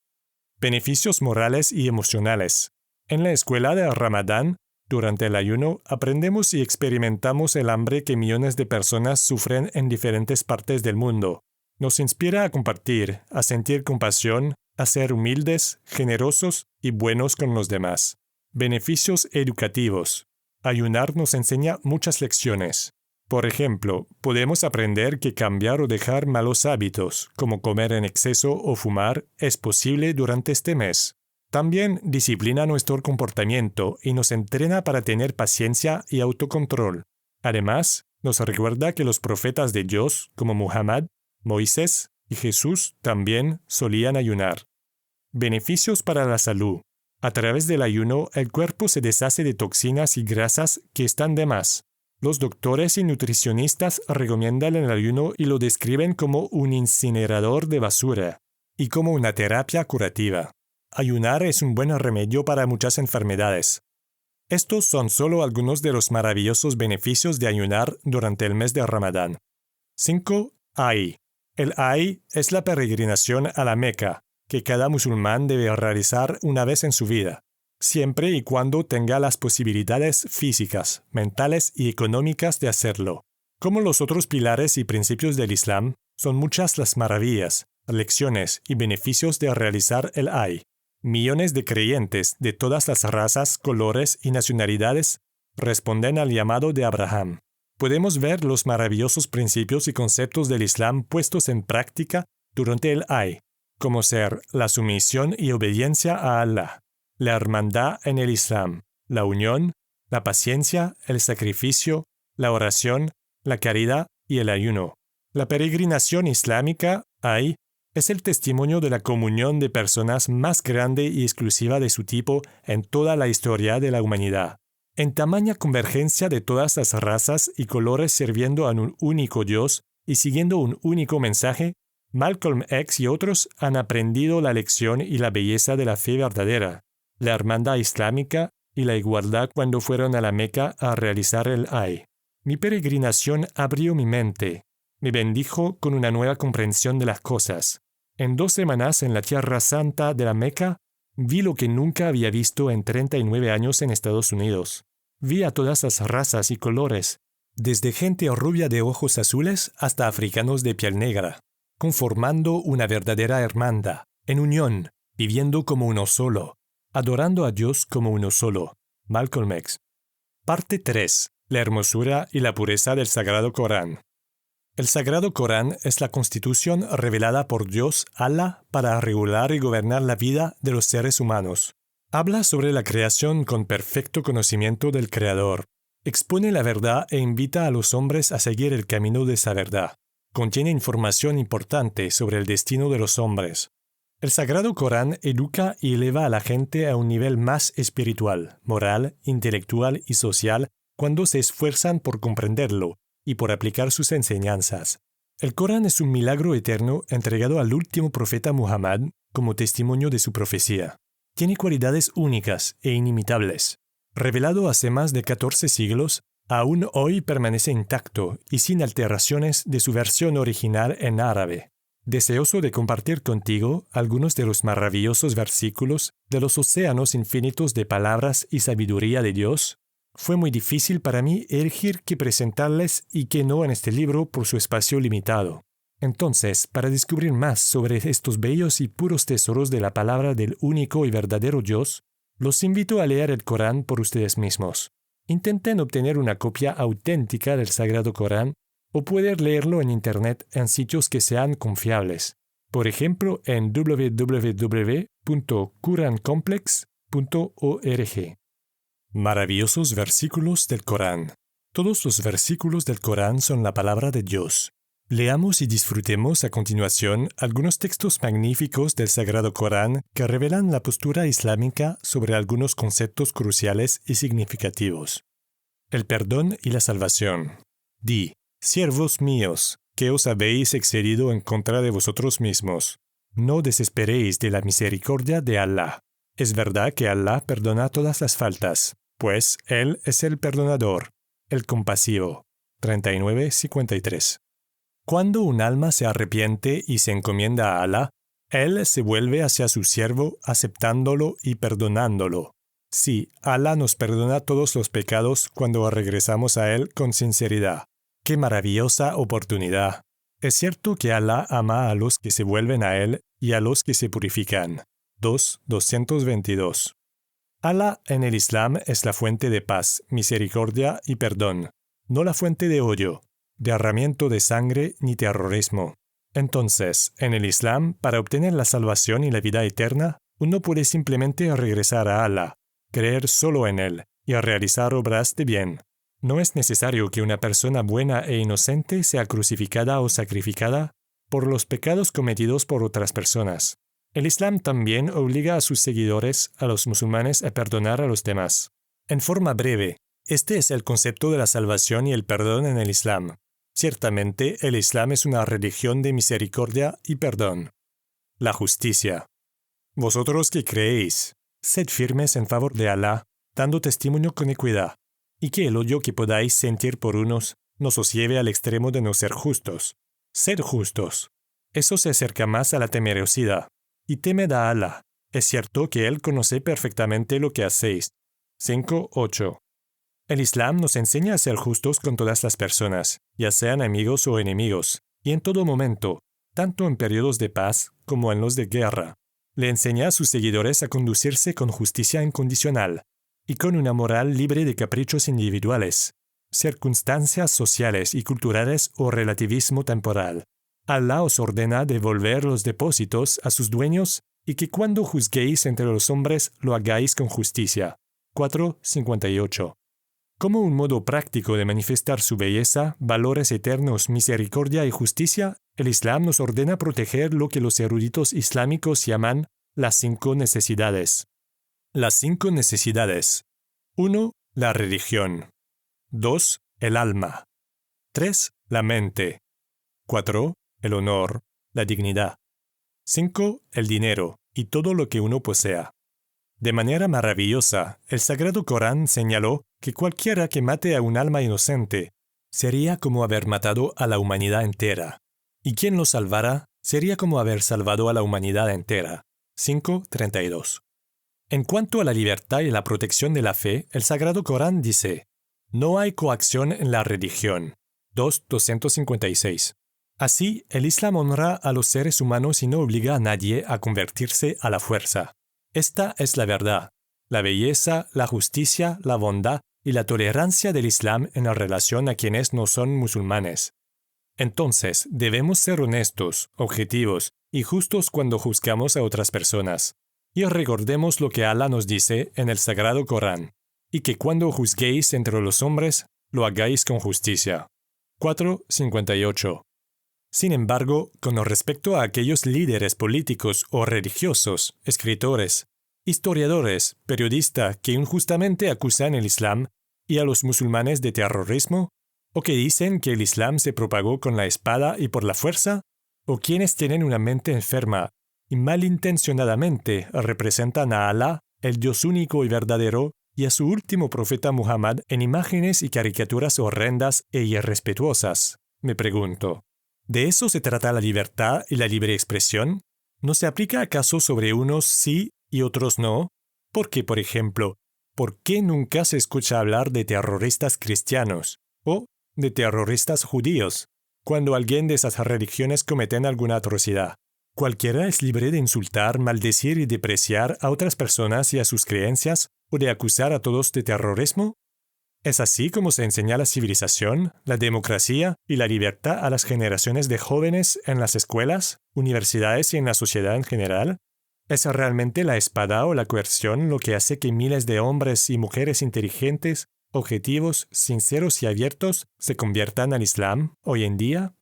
Speaker 1: Beneficios morales y emocionales. En la escuela de Ramadán, Durante el ayuno, aprendemos y experimentamos el hambre que millones de personas sufren en diferentes partes del mundo. Nos inspira a compartir, a sentir compasión, a ser humildes, generosos y buenos con los demás. Beneficios educativos. Ayunar nos enseña muchas lecciones. Por ejemplo, podemos aprender que cambiar o dejar malos hábitos, como comer en exceso o fumar, es posible durante este mes. También disciplina nuestro comportamiento y nos entrena para tener paciencia y autocontrol. Además, nos recuerda que los profetas de Dios, como Muhammad, Moisés y Jesús, también solían ayunar. Beneficios para la salud. A través del ayuno, el cuerpo se deshace de toxinas y grasas que están de más. Los doctores y nutricionistas recomiendan el ayuno y lo describen como un incinerador de basura y como una terapia curativa. Ayunar es un buen remedio para muchas enfermedades. Estos son solo algunos de los maravillosos beneficios de ayunar durante el mes de Ramadán. 5. Hajj. El Hajj es la peregrinación a la Meca, que cada musulmán debe realizar una vez en su vida, siempre y cuando tenga las posibilidades físicas, mentales y económicas de hacerlo. Como los otros pilares y principios del Islam, son muchas las maravillas, lecciones y beneficios de realizar el Hajj. Millones de creyentes de todas las razas, colores y nacionalidades responden al llamado de Abraham. Podemos ver los maravillosos principios y conceptos del Islam puestos en práctica durante el Hajj, como ser la sumisión y obediencia a Allah, la hermandad en el Islam, la unión, la paciencia, el sacrificio, la oración, la caridad y el ayuno. La peregrinación islámica, Hajj, es el testimonio de la comunión de personas más grande y exclusiva de su tipo en toda la historia de la humanidad. En tamaña convergencia de todas las razas y colores sirviendo a un único Dios y siguiendo un único mensaje, Malcolm X y otros han aprendido la lección y la belleza de la fe verdadera, la hermandad islámica y la igualdad cuando fueron a la Meca a realizar el Hajj. Mi peregrinación abrió mi mente, me bendijo con una nueva comprensión de las cosas. En 2 semanas en la Tierra Santa de la Meca, vi lo que nunca había visto en 39 años en Estados Unidos. Vi a todas las razas y colores, desde gente rubia de ojos azules hasta africanos de piel negra, conformando una verdadera hermandad, en unión, viviendo como uno solo, adorando a Dios como uno solo. Malcolm X. Parte 3. La hermosura y la pureza del Sagrado Corán. El Sagrado Corán es la constitución revelada por Dios, Allah, para regular y gobernar la vida de los seres humanos. Habla sobre la creación con perfecto conocimiento del Creador. Expone la verdad e invita a los hombres a seguir el camino de esa verdad. Contiene información importante sobre el destino de los hombres. El Sagrado Corán educa y eleva a la gente a un nivel más espiritual, moral, intelectual y social cuando se esfuerzan por comprenderlo y por aplicar sus enseñanzas. El Corán es un milagro eterno entregado al último profeta Muhammad como testimonio de su profecía. Tiene cualidades únicas e inimitables. Revelado hace más de 14 siglos, aún hoy permanece intacto y sin alteraciones de su versión original en árabe. Deseoso de compartir contigo algunos de los maravillosos versículos de los océanos infinitos de palabras y sabiduría de Dios, fue muy difícil para mí elegir qué presentarles y qué no en este libro por su espacio limitado. Entonces, para descubrir más sobre estos bellos y puros tesoros de la palabra del único y verdadero Dios, los invito a leer el Corán por ustedes mismos. Intenten obtener una copia auténtica del Sagrado Corán o poder leerlo en Internet en sitios que sean confiables. Por ejemplo, en www.qurancomplex.org. Maravillosos versículos del Corán. Todos los versículos del Corán son la palabra de Dios. Leamos y disfrutemos a continuación algunos textos magníficos del Sagrado Corán que revelan la postura islámica sobre algunos conceptos cruciales y significativos. El perdón y la salvación. Di, siervos míos, que os habéis excedido en contra de vosotros mismos. No desesperéis de la misericordia de Allah. Es verdad que Allah perdona todas las faltas, pues Él es el perdonador, el compasivo. 39:53. Cuando un alma se arrepiente y se encomienda a Allah, Él se vuelve hacia su siervo aceptándolo y perdonándolo. Sí, Alá nos perdona todos los pecados cuando regresamos a Él con sinceridad. ¡Qué maravillosa oportunidad! Es cierto que Alá ama a los que se vuelven a Él y a los que se purifican. 2:222. Alá en el Islam es la fuente de paz, misericordia y perdón, no la fuente de odio, derramamiento de sangre ni terrorismo. Entonces, en el Islam, para obtener la salvación y la vida eterna, uno puede simplemente regresar a Alá, creer solo en Él y realizar obras de bien. No es necesario que una persona buena e inocente sea crucificada o sacrificada por los pecados cometidos por otras personas. El Islam también obliga a sus seguidores, a los musulmanes, a perdonar a los demás. En forma breve, este es el concepto de la salvación y el perdón en el Islam. Ciertamente, el Islam es una religión de misericordia y perdón. La justicia. Vosotros que creéis, sed firmes en favor de Alá, dando testimonio con equidad, y que el odio que podáis sentir por unos no os lleve al extremo de no ser justos. Sed justos. Eso se acerca más a la temerosidad. Y temed a Alá. Es cierto que Él conoce perfectamente lo que hacéis. 5:8. El Islam nos enseña a ser justos con todas las personas, ya sean amigos o enemigos, y en todo momento, tanto en periodos de paz como en los de guerra. Le enseña a sus seguidores a conducirse con justicia incondicional y con una moral libre de caprichos individuales, circunstancias sociales y culturales o relativismo temporal. Alá os ordena devolver los depósitos a sus dueños y que cuando juzguéis entre los hombres lo hagáis con justicia. 4:58. Como un modo práctico de manifestar su belleza, valores eternos, misericordia y justicia, el Islam nos ordena proteger lo que los eruditos islámicos llaman las 5 necesidades. Las 5 necesidades. 1. La religión. 2. El alma. 3. La mente. 4. El honor, la dignidad. 5. El dinero y todo lo que uno posea. De manera maravillosa, el Sagrado Corán señaló que cualquiera que mate a un alma inocente sería como haber matado a la humanidad entera, y quien lo salvara sería como haber salvado a la humanidad entera. 5:32. En cuanto a la libertad y la protección de la fe, el Sagrado Corán dice: no hay coacción en la religión. 2:256. Así, el Islam honra a los seres humanos y no obliga a nadie a convertirse a la fuerza. Esta es la verdad, la belleza, la justicia, la bondad y la tolerancia del Islam en relación a quienes no son musulmanes. Entonces, debemos ser honestos, objetivos y justos cuando juzgamos a otras personas. Y recordemos lo que Alá nos dice en el Sagrado Corán, y que cuando juzguéis entre los hombres, lo hagáis con justicia. 4:58. Sin embargo, con respecto a aquellos líderes políticos o religiosos, escritores, historiadores, periodistas que injustamente acusan el Islam y a los musulmanes de terrorismo, o que dicen que el Islam se propagó con la espada y por la fuerza, o quienes tienen una mente enferma y malintencionadamente representan a Alá, el Dios único y verdadero, y a su último profeta Muhammad en imágenes y caricaturas horrendas e irrespetuosas, me pregunto. ¿De eso se trata la libertad y la libre expresión? ¿No se aplica acaso sobre unos sí y otros no? Porque, por ejemplo, ¿por qué nunca se escucha hablar de terroristas cristianos o de terroristas judíos cuando alguien de esas religiones cometen alguna atrocidad? Cualquiera es libre de insultar, maldecir y depreciar a otras personas y a sus creencias o de acusar a todos de terrorismo. ¿Es así como se enseña la civilización, la democracia y la libertad a las generaciones de jóvenes en las escuelas, universidades y en la sociedad en general? ¿Es realmente la espada o la coerción lo que hace que miles de hombres y mujeres inteligentes, objetivos, sinceros y abiertos se conviertan al Islam hoy en día?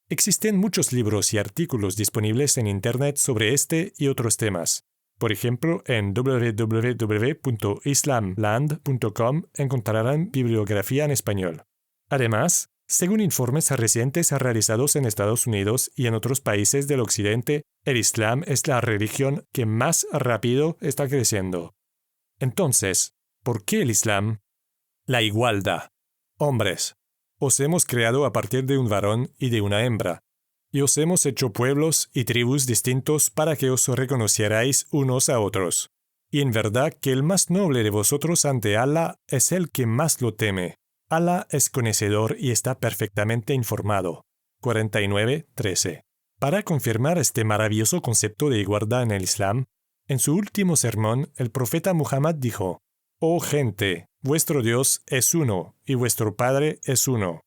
Speaker 1: Existen muchos libros y artículos disponibles en Internet sobre este y otros temas. Por ejemplo, en www.islamland.com encontrarán bibliografía en español. Además, según informes recientes realizados en Estados Unidos y en otros países del Occidente, el Islam es la religión que más rápido está creciendo. Entonces, ¿por qué el Islam? La igualdad. Hombres, os hemos creado a partir de un varón y de una hembra, y os hemos hecho pueblos y tribus distintos para que os reconocierais unos a otros. Y en verdad que el más noble de vosotros ante Allah es el que más lo teme. Allah es conocedor y está perfectamente informado. 49:13. Para confirmar este maravilloso concepto de igualdad en el Islam, en su último sermón, el profeta Muhammad dijo: «Oh gente, vuestro Dios es uno, y vuestro Padre es uno.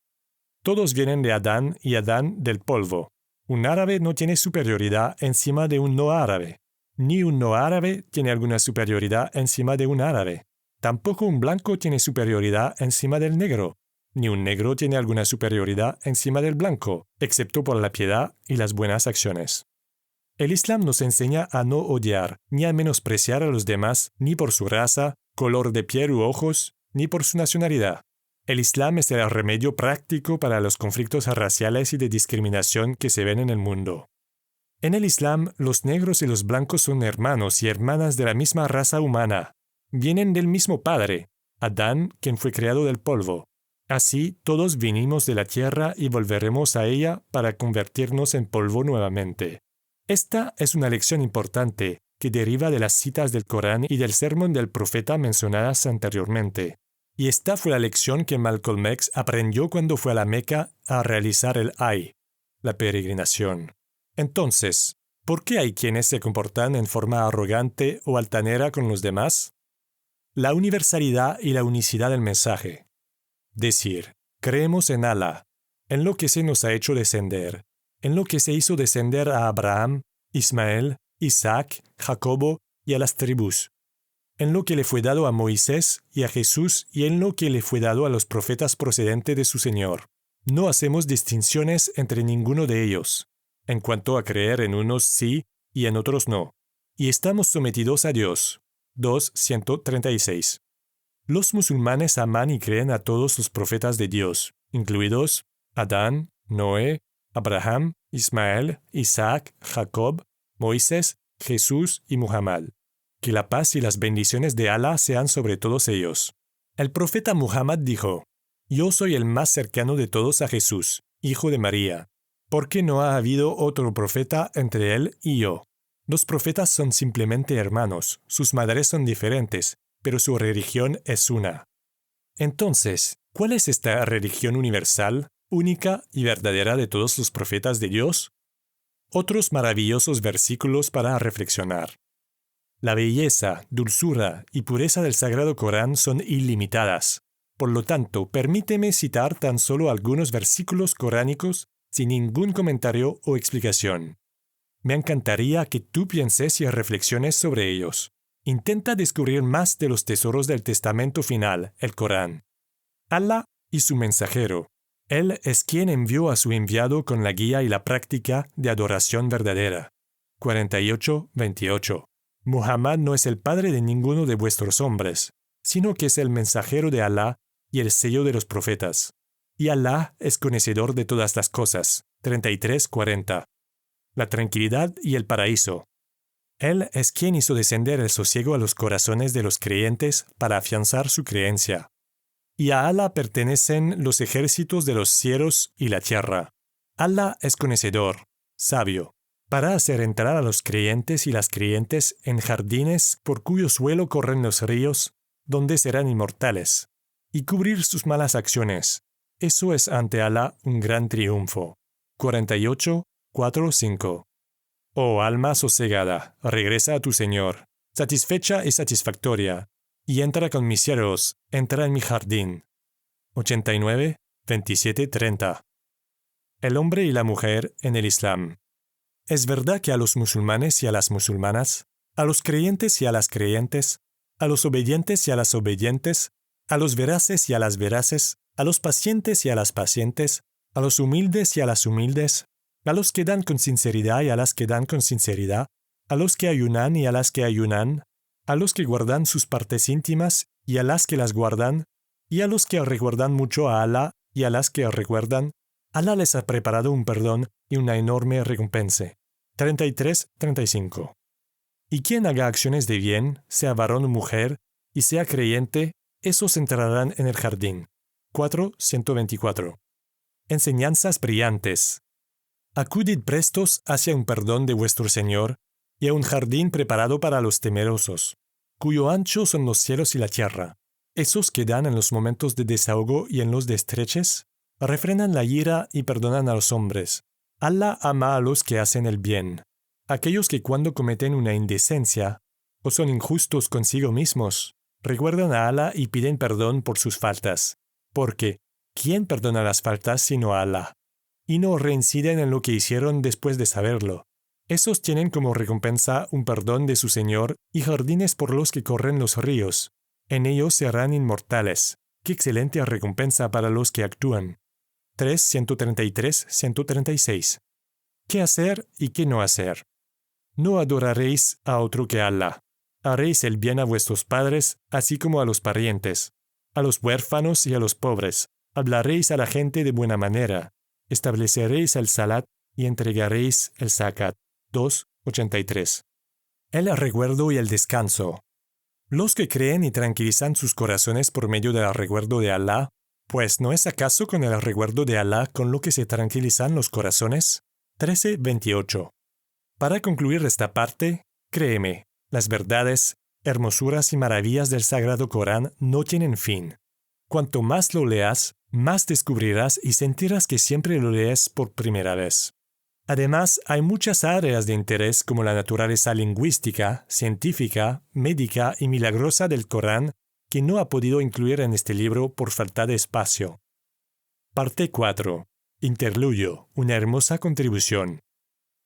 Speaker 1: Todos vienen de Adán y Adán del polvo. Un árabe no tiene superioridad encima de un no árabe, ni un no árabe tiene alguna superioridad encima de un árabe. Tampoco un blanco tiene superioridad encima del negro, ni un negro tiene alguna superioridad encima del blanco, excepto por la piedad y las buenas acciones». El Islam nos enseña a no odiar, ni a menospreciar a los demás, ni por su raza, color de piel u ojos, ni por su nacionalidad. El Islam es el remedio práctico para los conflictos raciales y de discriminación que se ven en el mundo. En el Islam, los negros y los blancos son hermanos y hermanas de la misma raza humana. Vienen del mismo padre, Adán, quien fue creado del polvo. Así, todos vinimos de la tierra y volveremos a ella para convertirnos en polvo nuevamente. Esta es una lección importante que deriva de las citas del Corán y del sermón del profeta mencionadas anteriormente. Y esta fue la lección que Malcolm X aprendió cuando fue a la Meca a realizar el Hajj, la peregrinación. Entonces, ¿por qué hay quienes se comportan en forma arrogante o altanera con los demás? La universalidad y la unicidad del mensaje. Decir, creemos en Allah, en lo que se nos ha hecho descender, en lo que se hizo descender a Abraham, Ismael, Isaac, Jacobo y a las tribus, en lo que le fue dado a Moisés y a Jesús y en lo que le fue dado a los profetas procedentes de su Señor. No hacemos distinciones entre ninguno de ellos. En cuanto a creer en unos sí y en otros no. Y estamos sometidos a Dios. 2:136. Los musulmanes aman y creen a todos los profetas de Dios, incluidos Adán, Noé, Abraham, Ismael, Isaac, Jacob, Moisés, Jesús y Muhammad. Que la paz y las bendiciones de Allah sean sobre todos ellos. El profeta Muhammad dijo: «Yo soy el más cercano de todos a Jesús, hijo de María, porque no ha habido otro profeta entre él y yo. Los profetas son simplemente hermanos, sus madres son diferentes, pero su religión es una». Entonces, ¿cuál es esta religión universal, única y verdadera de todos los profetas de Dios? Otros maravillosos versículos para reflexionar. La belleza, dulzura y pureza del Sagrado Corán son ilimitadas. Por lo tanto, permíteme citar tan solo algunos versículos coránicos sin ningún comentario o explicación. Me encantaría que tú pienses y reflexiones sobre ellos. Intenta descubrir más de los tesoros del testamento final, el Corán. Allah y su mensajero. Él es quien envió a su enviado con la guía y la práctica de adoración verdadera. 48:28. Muhammad no es el padre de ninguno de vuestros hombres, sino que es el mensajero de Allah y el sello de los profetas. Y Allah es conocedor de todas las cosas. 33:40. La tranquilidad y el paraíso. Él es quien hizo descender el sosiego a los corazones de los creyentes para afianzar su creencia. Y a Allah pertenecen los ejércitos de los cielos y la tierra. Allah es conocedor, sabio, para hacer entrar a los creyentes y las creyentes en jardines por cuyo suelo corren los ríos, donde serán inmortales, y cubrir sus malas acciones. Eso es ante Allah un gran triunfo. 48:4-5. Oh alma sosegada, regresa a tu Señor, satisfecha y satisfactoria, y entra con mis siervos, entra en mi jardín. 89:27-30. El hombre y la mujer en el Islam. Es verdad que a los musulmanes y a las musulmanas, a los creyentes y a las creyentes, a los obedientes y a las obedientes, a los veraces y a las veraces, a los pacientes y a las pacientes, a los humildes y a las humildes, a los que dan con sinceridad y a las que dan con sinceridad, a los que ayunan y a las que ayunan, a los que guardan sus partes íntimas y a las que las guardan, y a los que recuerdan mucho a Allah y a las que recuerdan, Allah les ha preparado un perdón y una enorme recompensa. 33-35. Y quien haga acciones de bien, sea varón o mujer, y sea creyente, esos entrarán en el jardín. 4:124. Enseñanzas brillantes. Acudid prestos hacia un perdón de vuestro Señor y a un jardín preparado para los temerosos. cuyo ancho son los cielos y la tierra. Esos que dan en los momentos de desahogo y en los de estrechez, refrenan la ira y perdonan a los hombres. Allah ama a los que hacen el bien. Aquellos que cuando cometen una indecencia o son injustos consigo mismos, recuerdan a Allah y piden perdón por sus faltas. Porque, ¿quién perdona las faltas sino Allah? Y no reinciden en lo que hicieron después de saberlo. Esos tienen como recompensa un perdón de su Señor y jardines por los que corren los ríos. En ellos serán inmortales. ¡Qué excelente recompensa para los que actúan! 3:133-136. ¿Qué hacer y qué no hacer? No adoraréis a otro que Allah. Haréis el bien a vuestros padres, así como a los parientes, a los huérfanos y a los pobres. Hablaréis a la gente de buena manera. Estableceréis el salat y entregaréis el zakat. 2:83. El recuerdo y el descanso. Los que creen y tranquilizan sus corazones por medio del recuerdo de Allah, pues ¿no es acaso con el recuerdo de Allah con lo que se tranquilizan los corazones? 13:28. Para concluir esta parte, créeme, las verdades, hermosuras y maravillas del Sagrado Corán no tienen fin. Cuanto más lo leas, más descubrirás y sentirás que siempre lo lees por primera vez. Además, hay muchas áreas de interés como la naturaleza lingüística, científica, médica y milagrosa del Corán que no ha podido incluir en este libro por falta de espacio. Parte 4. Interludio, una hermosa contribución.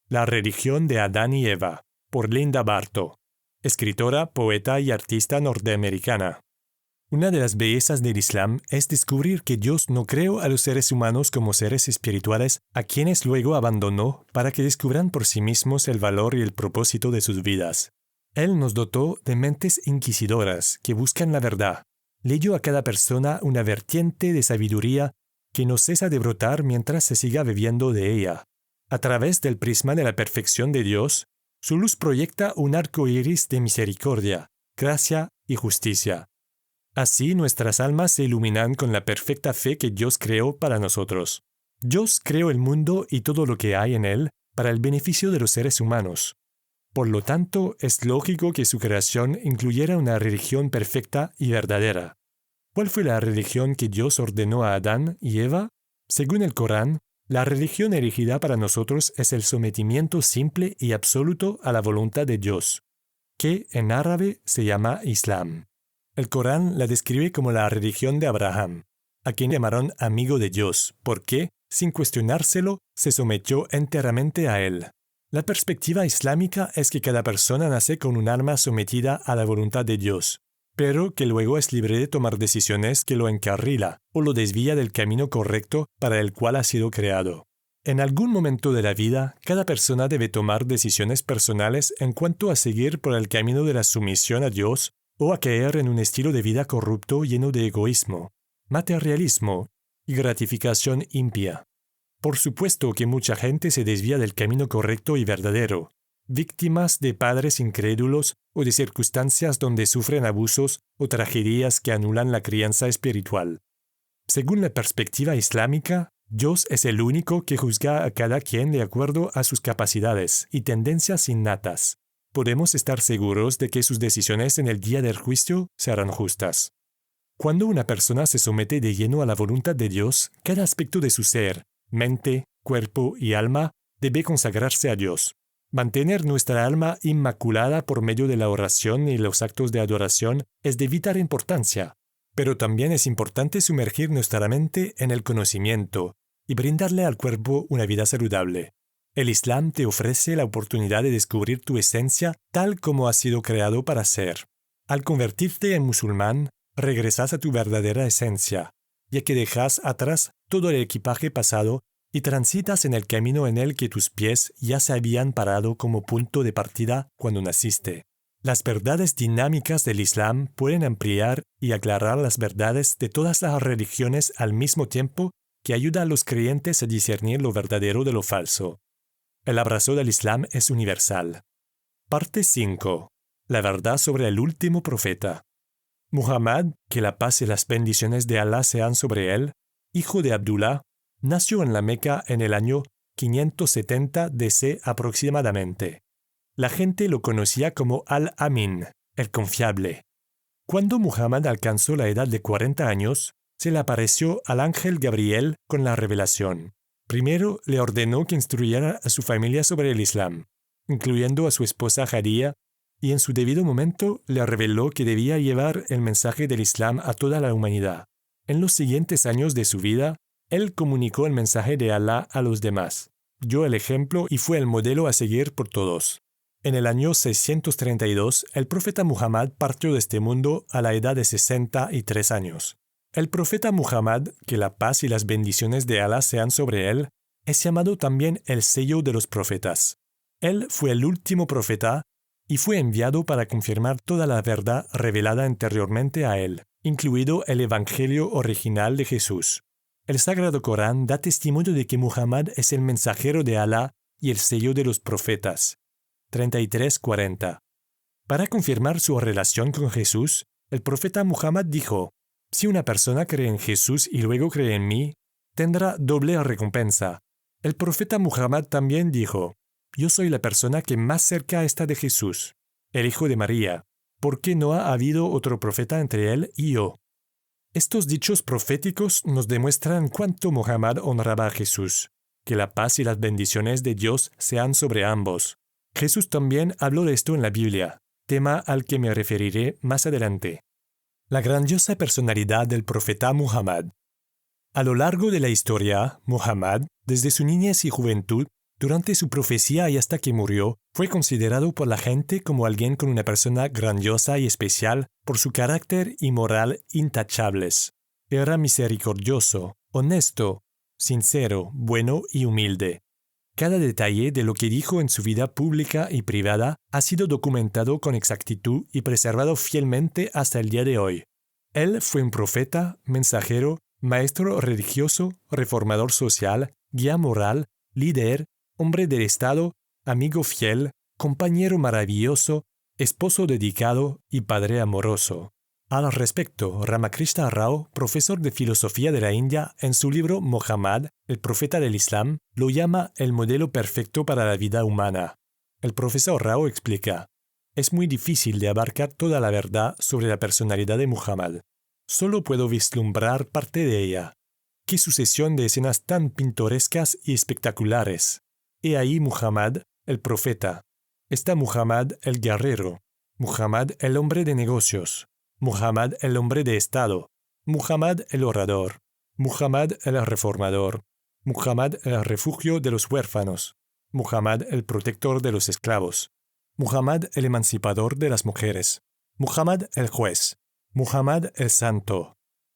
Speaker 1: La religión de Adán y Eva, por Linda Barto, escritora, poeta y artista norteamericana. Una de las bellezas del Islam es descubrir que Dios no creó a los seres humanos como seres espirituales a quienes luego abandonó para que descubran por sí mismos el valor y el propósito de sus vidas. Él nos dotó de mentes inquisidoras que buscan la verdad. Le dio a cada persona una vertiente de sabiduría que no cesa de brotar mientras se siga bebiendo de ella. A través del prisma de la perfección de Dios, su luz proyecta un arco iris de misericordia, gracia y justicia. Así nuestras almas se iluminan con la perfecta fe que Dios creó para nosotros. Dios creó el mundo y todo lo que hay en él para el beneficio de los seres humanos. Por lo tanto, es lógico que su creación incluyera una religión perfecta y verdadera. ¿Cuál fue la religión que Dios ordenó a Adán y Eva? Según el Corán, la religión elegida para nosotros es el sometimiento simple y absoluto a la voluntad de Dios, que en árabe se llama Islam. El Corán la describe como la religión de Abraham, a quien llamaron amigo de Dios, porque, sin cuestionárselo, se sometió enteramente a él. La perspectiva islámica es que cada persona nace con un alma sometida a la voluntad de Dios, pero que luego es libre de tomar decisiones que lo encarrila o lo desvía del camino correcto para el cual ha sido creado. En algún momento de la vida, cada persona debe tomar decisiones personales en cuanto a seguir por el camino de la sumisión a Dios o a caer en un estilo de vida corrupto lleno de egoísmo, materialismo y gratificación impía. Por supuesto que mucha gente se desvía del camino correcto y verdadero, víctimas de padres incrédulos o de circunstancias donde sufren abusos o tragedias que anulan la crianza espiritual. Según la perspectiva islámica, Dios es el único que juzga a cada quien de acuerdo a sus capacidades y tendencias innatas. Podemos estar seguros de que sus decisiones en el día del juicio serán justas. Cuando una persona se somete de lleno a la voluntad de Dios, cada aspecto de su ser, mente, cuerpo y alma debe consagrarse a Dios. Mantener nuestra alma inmaculada por medio de la oración y los actos de adoración es de vital importancia, pero también es importante sumergir nuestra mente en el conocimiento y brindarle al cuerpo una vida saludable. El Islam te ofrece la oportunidad de descubrir tu esencia tal como has sido creado para ser. Al convertirte en musulmán, regresas a tu verdadera esencia, ya que dejas atrás todo el equipaje pasado y transitas en el camino en el que tus pies ya se habían parado como punto de partida cuando naciste. Las verdades dinámicas del Islam pueden ampliar y aclarar las verdades de todas las religiones al mismo tiempo que ayuda a los creyentes a discernir lo verdadero de lo falso. El abrazo del Islam es universal. Parte 5. La verdad sobre el último profeta. Muhammad, que la paz y las bendiciones de Allah sean sobre él, hijo de Abdullah, nació en la Meca en el año 570 DC aproximadamente. La gente lo conocía como Al-Amin, el confiable. Cuando Muhammad alcanzó la edad de 40 años, se le apareció al ángel Gabriel con la revelación. Primero le ordenó que instruyera a su familia sobre el Islam, incluyendo a su esposa Jadía, y en su debido momento le reveló que debía llevar el mensaje del Islam a toda la humanidad. En los siguientes años de su vida, él comunicó el mensaje de Alá a los demás, dio el ejemplo y fue el modelo a seguir por todos. En el año 632, el profeta Muhammad partió de este mundo a la edad de 63 años. El profeta Muhammad, que la paz y las bendiciones de Alá sean sobre él, es llamado también el sello de los profetas. Él fue el último profeta y fue enviado para confirmar toda la verdad revelada anteriormente a él, incluido el Evangelio original de Jesús. El Sagrado Corán da testimonio de que Muhammad es el mensajero de Alá y el sello de los profetas. 33:40. Para confirmar su relación con Jesús, el profeta Muhammad dijo: si una persona cree en Jesús y luego cree en mí, tendrá doble recompensa. El profeta Muhammad también dijo: yo soy la persona que más cerca está de Jesús, el hijo de María, porque no ha habido otro profeta entre él y yo. Estos dichos proféticos nos demuestran cuánto Muhammad honraba a Jesús, que la paz y las bendiciones de Dios sean sobre ambos. Jesús también habló de esto en la Biblia, tema al que me referiré más adelante. La grandiosa personalidad del profeta Muhammad. A lo largo de la historia, Muhammad, desde su niñez y juventud, durante su profecía y hasta que murió, fue considerado por la gente como alguien con una persona grandiosa y especial por su carácter y moral intachables. Era misericordioso, honesto, sincero, bueno y humilde. Cada detalle de lo que dijo en su vida pública y privada ha sido documentado con exactitud y preservado fielmente hasta el día de hoy. Él fue un profeta, mensajero, maestro religioso, reformador social, guía moral, líder, hombre del Estado, amigo fiel, compañero maravilloso, esposo dedicado y padre amoroso. Al respecto, Ramakrishna Rao, profesor de filosofía de la India, en su libro Muhammad, el profeta del Islam, lo llama el modelo perfecto para la vida humana. El profesor Rao explica: es muy difícil de abarcar toda la verdad sobre la personalidad de Muhammad. Solo puedo vislumbrar parte de ella. ¡Qué sucesión de escenas tan pintorescas y espectaculares! He ahí Muhammad, el profeta. Está Muhammad, el guerrero. Muhammad, el hombre de negocios. Muhammad, el hombre de Estado. Muhammad, el orador. Muhammad, el reformador. Muhammad, el refugio de los huérfanos. Muhammad, el protector de los esclavos. Muhammad, el emancipador de las mujeres. Muhammad, el juez. Muhammad, el santo.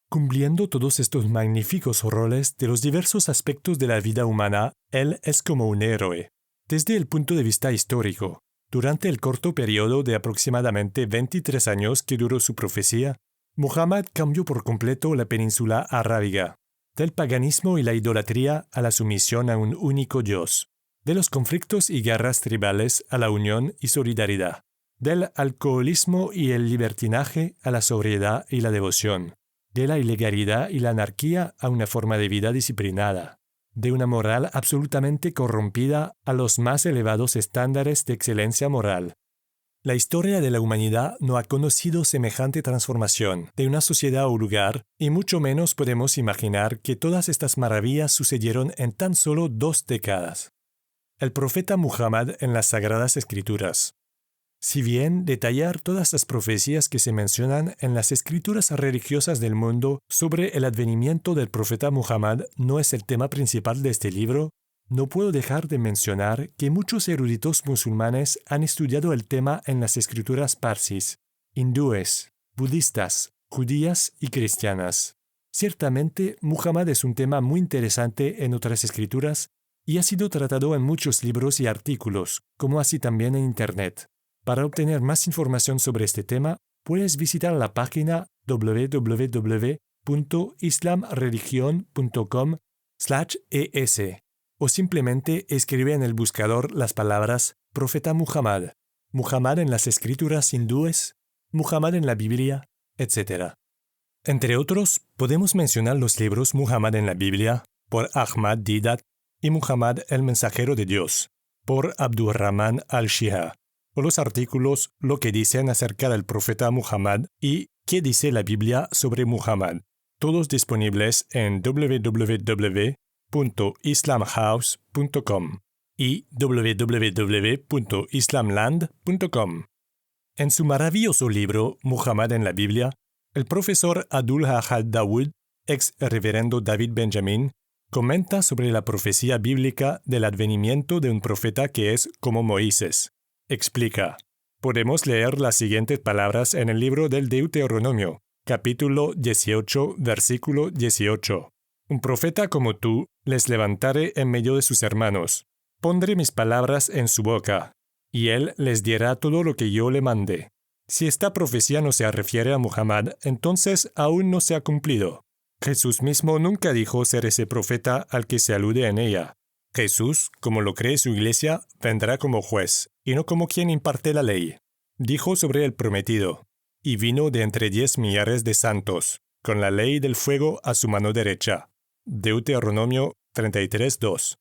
Speaker 1: Cumpliendo todos estos magníficos roles de los diversos aspectos de la vida humana, él es como un héroe. Desde el punto de vista histórico, durante el corto periodo de aproximadamente 23 años que duró su profecía, Muhammad cambió por completo la península arábiga, del paganismo y la idolatría a la sumisión a un único Dios, de los conflictos y guerras tribales a la unión y solidaridad, del alcoholismo y el libertinaje a la sobriedad y la devoción, de la ilegalidad y la anarquía a una forma de vida disciplinada, de una moral absolutamente corrompida a los más elevados estándares de excelencia moral. La historia de la humanidad no ha conocido semejante transformación de una sociedad o lugar, y mucho menos podemos imaginar que todas estas maravillas sucedieron en tan solo 2 décadas. El profeta Muhammad en las Sagradas Escrituras. Si bien detallar todas las profecías que se mencionan en las escrituras religiosas del mundo sobre el advenimiento del profeta Muhammad no es el tema principal de este libro, no puedo dejar de mencionar que muchos eruditos musulmanes han estudiado el tema en las escrituras parsis, hindúes, budistas, judías y cristianas. Ciertamente, Muhammad es un tema muy interesante en otras escrituras y ha sido tratado en muchos libros y artículos, como así también en Internet. Para obtener más información sobre este tema, puedes visitar la página www.islamreligion.com/es o simplemente escribe en el buscador las palabras Profeta Muhammad, Muhammad en las escrituras hindúes, Muhammad en la Biblia, etc. Entre otros, podemos mencionar los libros Muhammad en la Biblia, por Ahmad Didat, y Muhammad el Mensajero de Dios, por Abdurrahman al-Shihah, o los artículos Lo que dicen acerca del profeta Muhammad y ¿Qué dice la Biblia sobre Muhammad? Todos disponibles en www.islamhouse.com y www.islamland.com. En su maravilloso libro Muhammad en la Biblia, el profesor Abdul Ahad Dawood, ex reverendo David Benjamin, comenta sobre la profecía bíblica del advenimiento de un profeta que es como Moisés. Explica. Podemos leer las siguientes palabras en el libro del Deuteronomio, capítulo 18, versículo 18. Un profeta como tú les levantaré en medio de sus hermanos. Pondré mis palabras en su boca, y él les dirá todo lo que yo le mande. Si esta profecía no se refiere a Muhammad, entonces aún no se ha cumplido. Jesús mismo nunca dijo ser ese profeta al que se alude en ella. Jesús, como lo cree su iglesia, vendrá como juez, y no como quien imparte la ley. Dijo sobre el prometido, y vino de entre 10 millares de santos, con la ley del fuego a su mano derecha. Deuteronomio 33:2.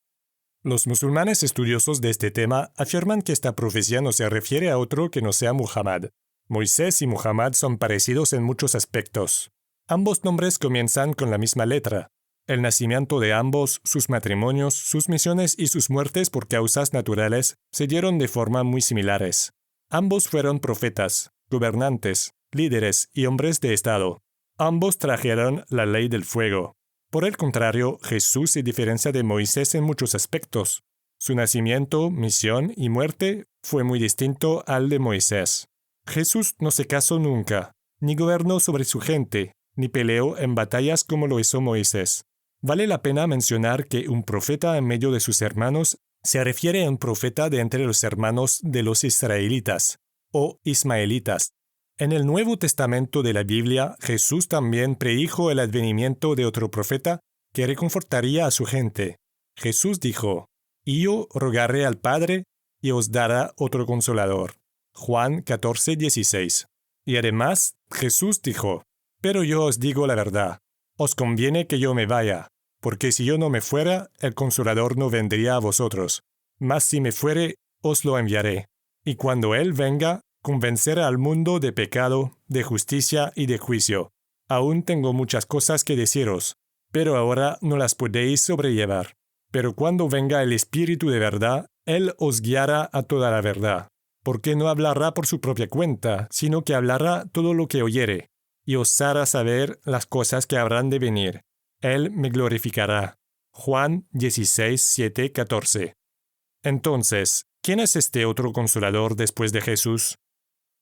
Speaker 1: Los musulmanes estudiosos de este tema afirman que esta profecía no se refiere a otro que no sea Muhammad. Moisés y Muhammad son parecidos en muchos aspectos. Ambos nombres comienzan con la misma letra. El nacimiento de ambos, sus matrimonios, sus misiones y sus muertes por causas naturales se dieron de forma muy similares. Ambos fueron profetas, gobernantes, líderes y hombres de Estado. Ambos trajeron la ley del fuego. Por el contrario, Jesús se diferencia de Moisés en muchos aspectos. Su nacimiento, misión y muerte fue muy distinto al de Moisés. Jesús no se casó nunca, ni gobernó sobre su gente, ni peleó en batallas como lo hizo Moisés. Vale la pena mencionar que un profeta en medio de sus hermanos se refiere a un profeta de entre los hermanos de los israelitas, o ismaelitas. En el Nuevo Testamento de la Biblia, Jesús también predijo el advenimiento de otro profeta que reconfortaría a su gente. Jesús dijo, «Y yo rogaré al Padre, y os dará otro consolador». Juan 14:16. Y además, Jesús dijo, «Pero yo os digo la verdad, os conviene que yo me vaya, porque si yo no me fuera, el consolador no vendría a vosotros. Mas si me fuere, os lo enviaré. Y cuando Él venga, convencerá al mundo de pecado, de justicia y de juicio. Aún tengo muchas cosas que deciros, pero ahora no las podéis sobrellevar. Pero cuando venga el Espíritu de verdad, Él os guiará a toda la verdad, porque no hablará por su propia cuenta, sino que hablará todo lo que oyere, y os hará saber las cosas que habrán de venir. Él me glorificará. Juan 16:7-14. Entonces, ¿quién es este otro consolador después de Jesús?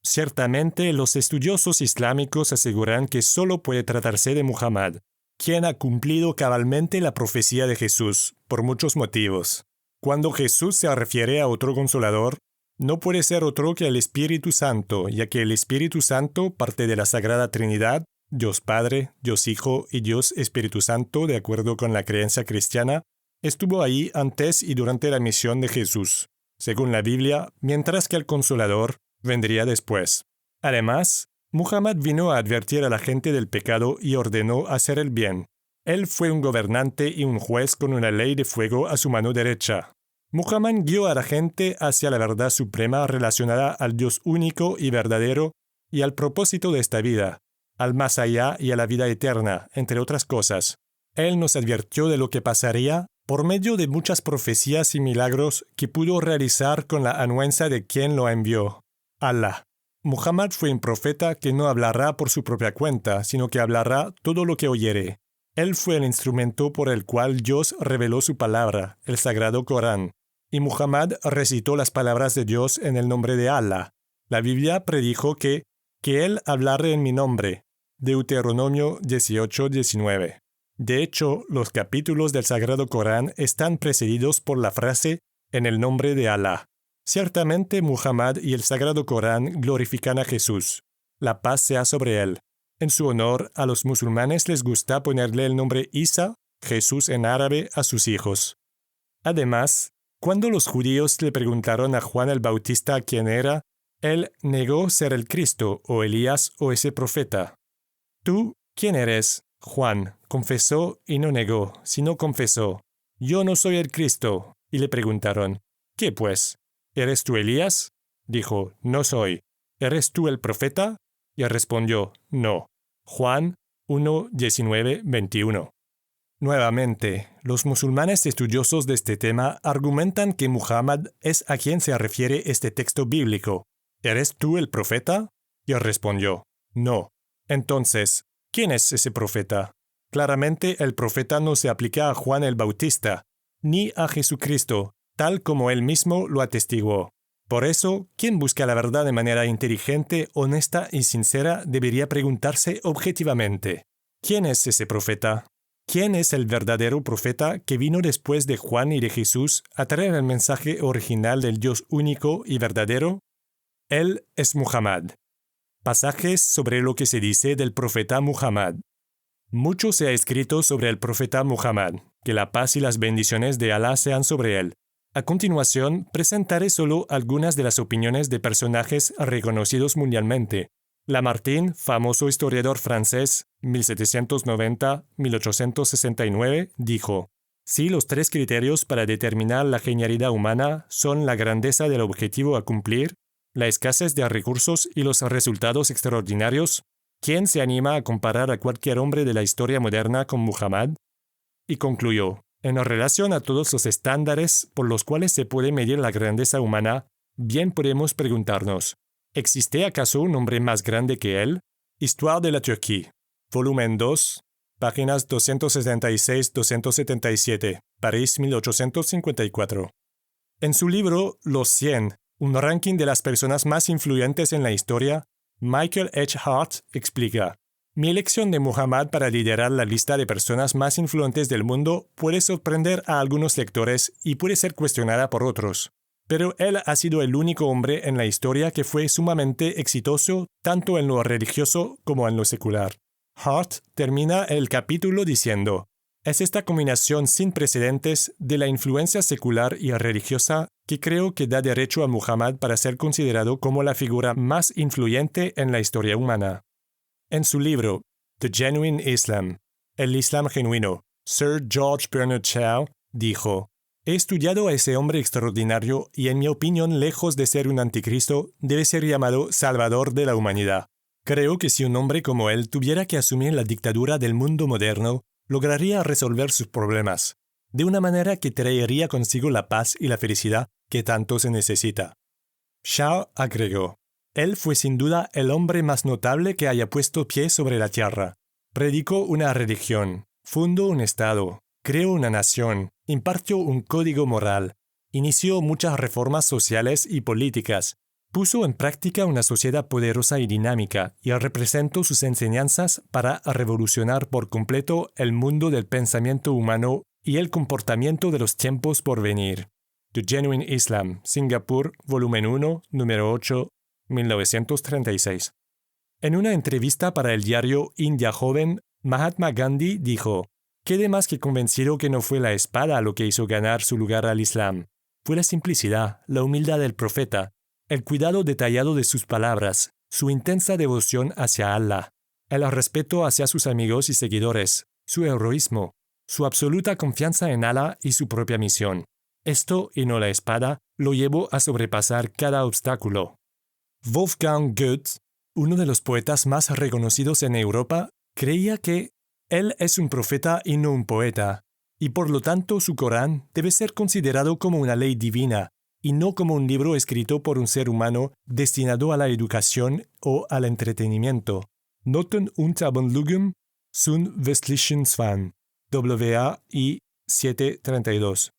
Speaker 1: Ciertamente, los estudiosos islámicos aseguran que solo puede tratarse de Muhammad, quien ha cumplido cabalmente la profecía de Jesús, por muchos motivos. Cuando Jesús se refiere a otro consolador, no puede ser otro que el Espíritu Santo, ya que el Espíritu Santo, parte de la Sagrada Trinidad, Dios Padre, Dios Hijo y Dios Espíritu Santo, de acuerdo con la creencia cristiana, estuvo ahí antes y durante la misión de Jesús, según la Biblia, mientras que el Consolador vendría después. Además, Muhammad vino a advertir a la gente del pecado y ordenó hacer el bien. Él fue un gobernante y un juez con una ley de fuego a su mano derecha. Muhammad guió a la gente hacia la verdad suprema relacionada al Dios único y verdadero y al propósito de esta vida, al más allá y a la vida eterna, entre otras cosas. Él nos advirtió de lo que pasaría por medio de muchas profecías y milagros que pudo realizar con la anuencia de quien lo envió, Allah. Muhammad fue un profeta que no hablará por su propia cuenta, sino que hablará todo lo que oyere. Él fue el instrumento por el cual Dios reveló su palabra, el Sagrado Corán, y Muhammad recitó las palabras de Dios en el nombre de Allah. La Biblia predijo que él hablare en mi nombre. Deuteronomio 18:19. De hecho, los capítulos del Sagrado Corán están precedidos por la frase «en el nombre de Allah». Ciertamente Muhammad y el Sagrado Corán glorifican a Jesús. La paz sea sobre él. En su honor, a los musulmanes les gusta ponerle el nombre Isa, Jesús en árabe, a sus hijos. Además, cuando los judíos le preguntaron a Juan el Bautista quién era, él negó ser el Cristo, o Elías, o ese profeta. «¿Tú quién eres?» Juan confesó y no negó, sino confesó. «Yo no soy el Cristo». Y le preguntaron, «¿Qué pues? ¿Eres tú Elías?» Dijo, no soy. ¿Eres tú el profeta? Y respondió, no. Juan 1, 19, 21. Nuevamente, los musulmanes estudiosos de este tema argumentan que Muhammad es a quien se refiere este texto bíblico. ¿Eres tú el profeta? Y respondió, no. Entonces, ¿quién es ese profeta? Claramente el profeta no se aplica a Juan el Bautista, ni a Jesucristo, tal como él mismo lo atestiguó. Por eso, quien busca la verdad de manera inteligente, honesta y sincera debería preguntarse objetivamente, ¿quién es ese profeta? ¿Quién es el verdadero profeta que vino después de Juan y de Jesús a traer el mensaje original del Dios único y verdadero? Él es Muhammad. Pasajes sobre lo que se dice del profeta Muhammad. Mucho se ha escrito sobre el profeta Muhammad, que la paz y las bendiciones de Alá sean sobre él. A continuación, presentaré solo algunas de las opiniones de personajes reconocidos mundialmente. Lamartine, famoso historiador francés, 1790-1869, dijo: si los tres criterios para determinar la genialidad humana son la grandeza del objetivo a cumplir, la escasez de recursos y los resultados extraordinarios, ¿quién se anima a comparar a cualquier hombre de la historia moderna con Muhammad? Y concluyó: en relación a todos los estándares por los cuales se puede medir la grandeza humana, bien podemos preguntarnos, ¿existe acaso un hombre más grande que él? Histoire de la Turquía, volumen 2, páginas 276-277, París 1854. En su libro Los 100, un ranking de las personas más influyentes en la historia, Michael H. Hart explica: mi elección de Muhammad para liderar la lista de personas más influyentes del mundo puede sorprender a algunos lectores y puede ser cuestionada por otros. Pero él ha sido el único hombre en la historia que fue sumamente exitoso tanto en lo religioso como en lo secular. Hart termina el capítulo diciendo: es esta combinación sin precedentes de la influencia secular y religiosa que creo que da derecho a Muhammad para ser considerado como la figura más influyente en la historia humana. En su libro, The Genuine Islam, El Islam Genuino, Sir George Bernard Shaw dijo: he estudiado a ese hombre extraordinario y en mi opinión, lejos de ser un anticristo, debe ser llamado Salvador de la humanidad. Creo que si un hombre como él tuviera que asumir la dictadura del mundo moderno, lograría resolver sus problemas, de una manera que traería consigo la paz y la felicidad que tanto se necesita. Shaw agregó: él fue sin duda el hombre más notable que haya puesto pie sobre la tierra. Predicó una religión, fundó un estado, creó una nación, impartió un código moral, inició muchas reformas sociales y políticas, puso en práctica una sociedad poderosa y dinámica y representó sus enseñanzas para revolucionar por completo el mundo del pensamiento humano y el comportamiento de los tiempos por venir. The Genuine Islam, Singapur, volumen 1, número 8, 1936. En una entrevista para el diario India Joven, Mahatma Gandhi dijo: quede más que convencido que no fue la espada lo que hizo ganar su lugar al Islam. Fue la simplicidad, la humildad del profeta, el cuidado detallado de sus palabras, su intensa devoción hacia Allah, el respeto hacia sus amigos y seguidores, su heroísmo, su absoluta confianza en Allah y su propia misión. Esto, y no la espada, lo llevó a sobrepasar cada obstáculo. Wolfgang Goethe, uno de los poetas más reconocidos en Europa, creía que él es un profeta y no un poeta, y por lo tanto su Corán debe ser considerado como una ley divina, y no como un libro escrito por un ser humano destinado a la educación o al entretenimiento. Noten Unterbundlugum zum westlichen Svan, WAI 732.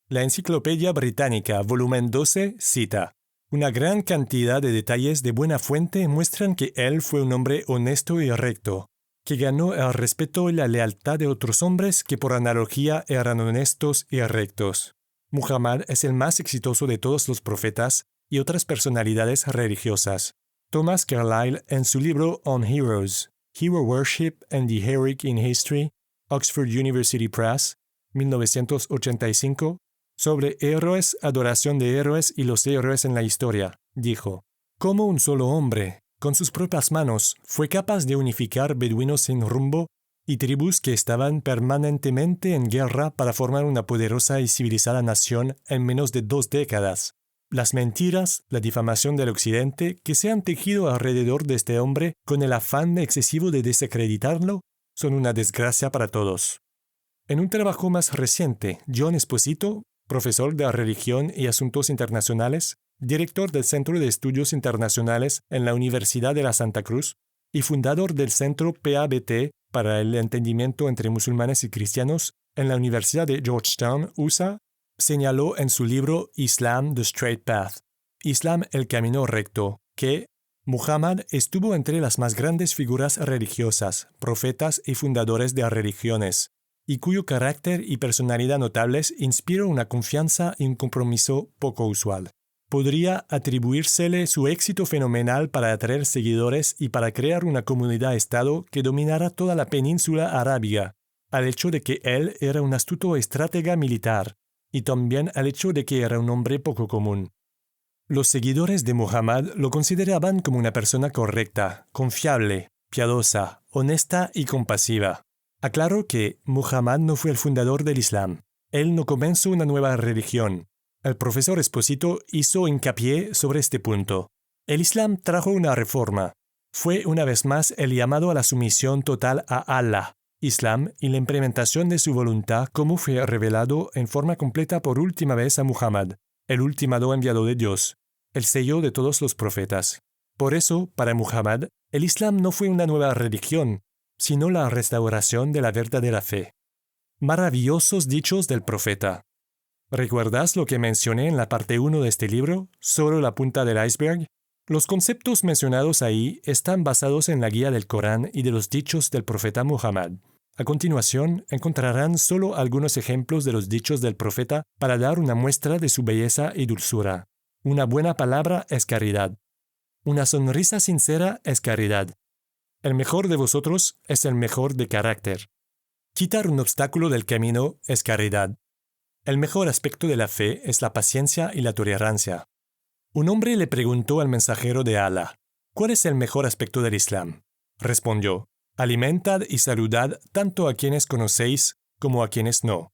Speaker 1: La Enciclopedia Británica, volumen 12, cita: una gran cantidad de detalles de buena fuente muestran que él fue un hombre honesto y recto, que ganó el respeto y la lealtad de otros hombres que por analogía eran honestos y rectos. Muhammad es el más exitoso de todos los profetas y otras personalidades religiosas. Thomas Carlyle, en su libro On Heroes, Hero Worship and the Heroic in History, Oxford University Press, 1985, sobre héroes, adoración de héroes y los héroes en la historia, dijo: ¿cómo un solo hombre, con sus propias manos, fue capaz de unificar beduinos sin rumbo y tribus que estaban permanentemente en guerra para formar una poderosa y civilizada nación en menos de 2 décadas? Las mentiras, la difamación del Occidente que se han tejido alrededor de este hombre con el afán excesivo de desacreditarlo son una desgracia para todos. En un trabajo más reciente, John Esposito, profesor de Religión y Asuntos Internacionales, director del Centro de Estudios Internacionales en la Universidad de la Santa Cruz y fundador del Centro PABT para el Entendimiento entre Musulmanes y Cristianos en la Universidad de Georgetown, USA, señaló en su libro Islam the Straight Path, Islam el Camino Recto, que Muhammad estuvo entre las más grandes figuras religiosas, profetas y fundadores de religiones, y cuyo carácter y personalidad notables inspiró una confianza y un compromiso poco usual. Podría atribuírsele su éxito fenomenal para atraer seguidores y para crear una comunidad-estado que dominara toda la península arábiga, al hecho de que él era un astuto estratega militar, y también al hecho de que era un hombre poco común. Los seguidores de Muhammad lo consideraban como una persona correcta, confiable, piadosa, honesta y compasiva. Aclaró que Muhammad no fue el fundador del Islam. Él no comenzó una nueva religión. El profesor Esposito hizo hincapié sobre este punto. El Islam trajo una reforma. Fue una vez más el llamado a la sumisión total a Allah, Islam y la implementación de su voluntad como fue revelado en forma completa por última vez a Muhammad, el ultimado enviado de Dios, el sello de todos los profetas. Por eso, para Muhammad, el Islam no fue una nueva religión, sino la restauración de la verdadera fe. Maravillosos dichos del profeta. ¿Recuerdas lo que mencioné en la parte 1 de este libro, solo la punta del iceberg? Los conceptos mencionados ahí están basados en la guía del Corán y de los dichos del profeta Muhammad. A continuación, encontrarán solo algunos ejemplos de los dichos del profeta para dar una muestra de su belleza y dulzura. Una buena palabra es caridad. Una sonrisa sincera es caridad. El mejor de vosotros es el mejor de carácter. Quitar un obstáculo del camino es caridad. El mejor aspecto de la fe es la paciencia y la tolerancia. Un hombre le preguntó al mensajero de Allah, ¿cuál es el mejor aspecto del Islam? Respondió, alimentad y saludad tanto a quienes conocéis como a quienes no.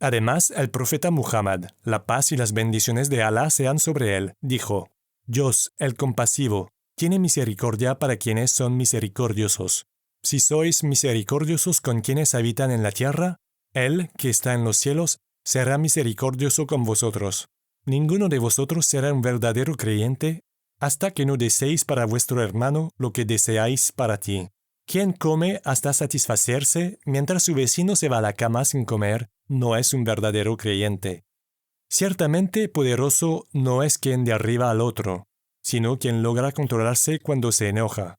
Speaker 1: Además, el profeta Muhammad, la paz y las bendiciones de Allah sean sobre él, dijo, Dios, el compasivo, tiene misericordia para quienes son misericordiosos. Si sois misericordiosos con quienes habitan en la tierra, Él, que está en los cielos, será misericordioso con vosotros. Ninguno de vosotros será un verdadero creyente hasta que no deseéis para vuestro hermano lo que deseáis para ti. Quien come hasta satisfacerse mientras su vecino se va a la cama sin comer, no es un verdadero creyente. Ciertamente poderoso no es quien derriba al otro, sino quien logra controlarse cuando se enoja.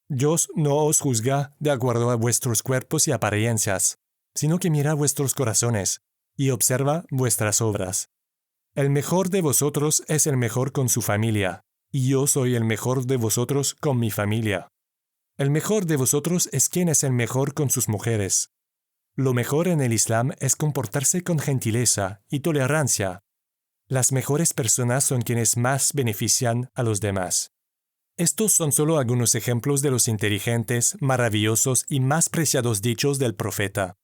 Speaker 1: Dios no os juzga de acuerdo a vuestros cuerpos y apariencias, sino que mira vuestros corazones y observa vuestras obras. El mejor de vosotros es el mejor con su familia, y yo soy el mejor de vosotros con mi familia. El mejor de vosotros es quien es el mejor con sus mujeres. Lo mejor en el Islam es comportarse con gentileza y tolerancia. Las mejores personas son quienes más benefician a los demás. Estos son solo algunos ejemplos de los inteligentes, maravillosos y más preciados dichos del profeta.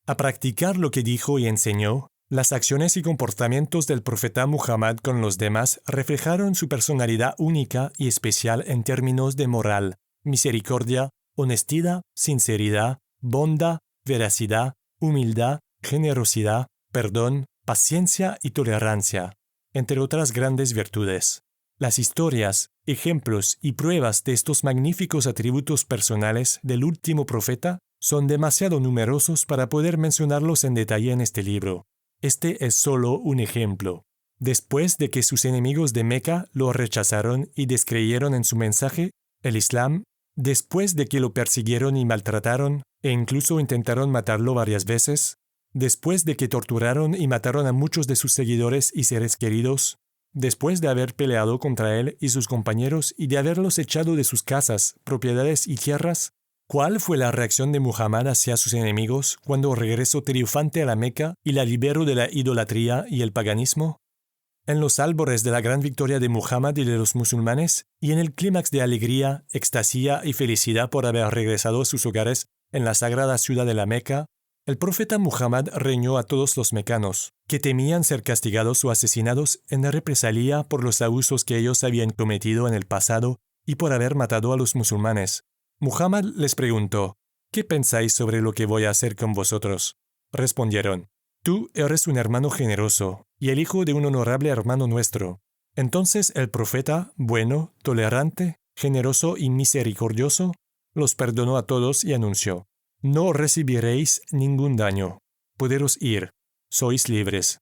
Speaker 1: A practicar lo que dijo y enseñó, las acciones y comportamientos del profeta Muhammad con los demás reflejaron su personalidad única y especial en términos de moral, misericordia, honestidad, sinceridad, bondad, veracidad, humildad, generosidad, perdón, paciencia y tolerancia, entre otras grandes virtudes. Las historias, ejemplos y pruebas de estos magníficos atributos personales del último profeta son demasiado numerosos para poder mencionarlos en detalle en este libro. Este es solo un ejemplo. Después de que sus enemigos de Meca lo rechazaron y descreyeron en su mensaje, el Islam, después de que lo persiguieron y maltrataron, e incluso intentaron matarlo varias veces, después de que torturaron y mataron a muchos de sus seguidores y seres queridos, después de haber peleado contra él y sus compañeros y de haberlos echado de sus casas, propiedades y tierras, ¿cuál fue la reacción de Muhammad hacia sus enemigos cuando regresó triunfante a la Meca y la liberó de la idolatría y el paganismo? En los albores de la gran victoria de Muhammad y de los musulmanes, y en el clímax de alegría, extasía y felicidad por haber regresado a sus hogares en la sagrada ciudad de la Meca, El profeta Muhammad reñó a todos los mecanos, que temían ser castigados o asesinados en represalia por los abusos que ellos habían cometido en el pasado y por haber matado a los musulmanes. Muhammad les preguntó, ¿qué pensáis sobre lo que voy a hacer con vosotros? Respondieron, tú eres un hermano generoso y el hijo de un honorable hermano nuestro. Entonces el profeta, bueno, tolerante, generoso y misericordioso, los perdonó a todos y anunció, no recibiréis ningún daño. Poderos ir, sois libres.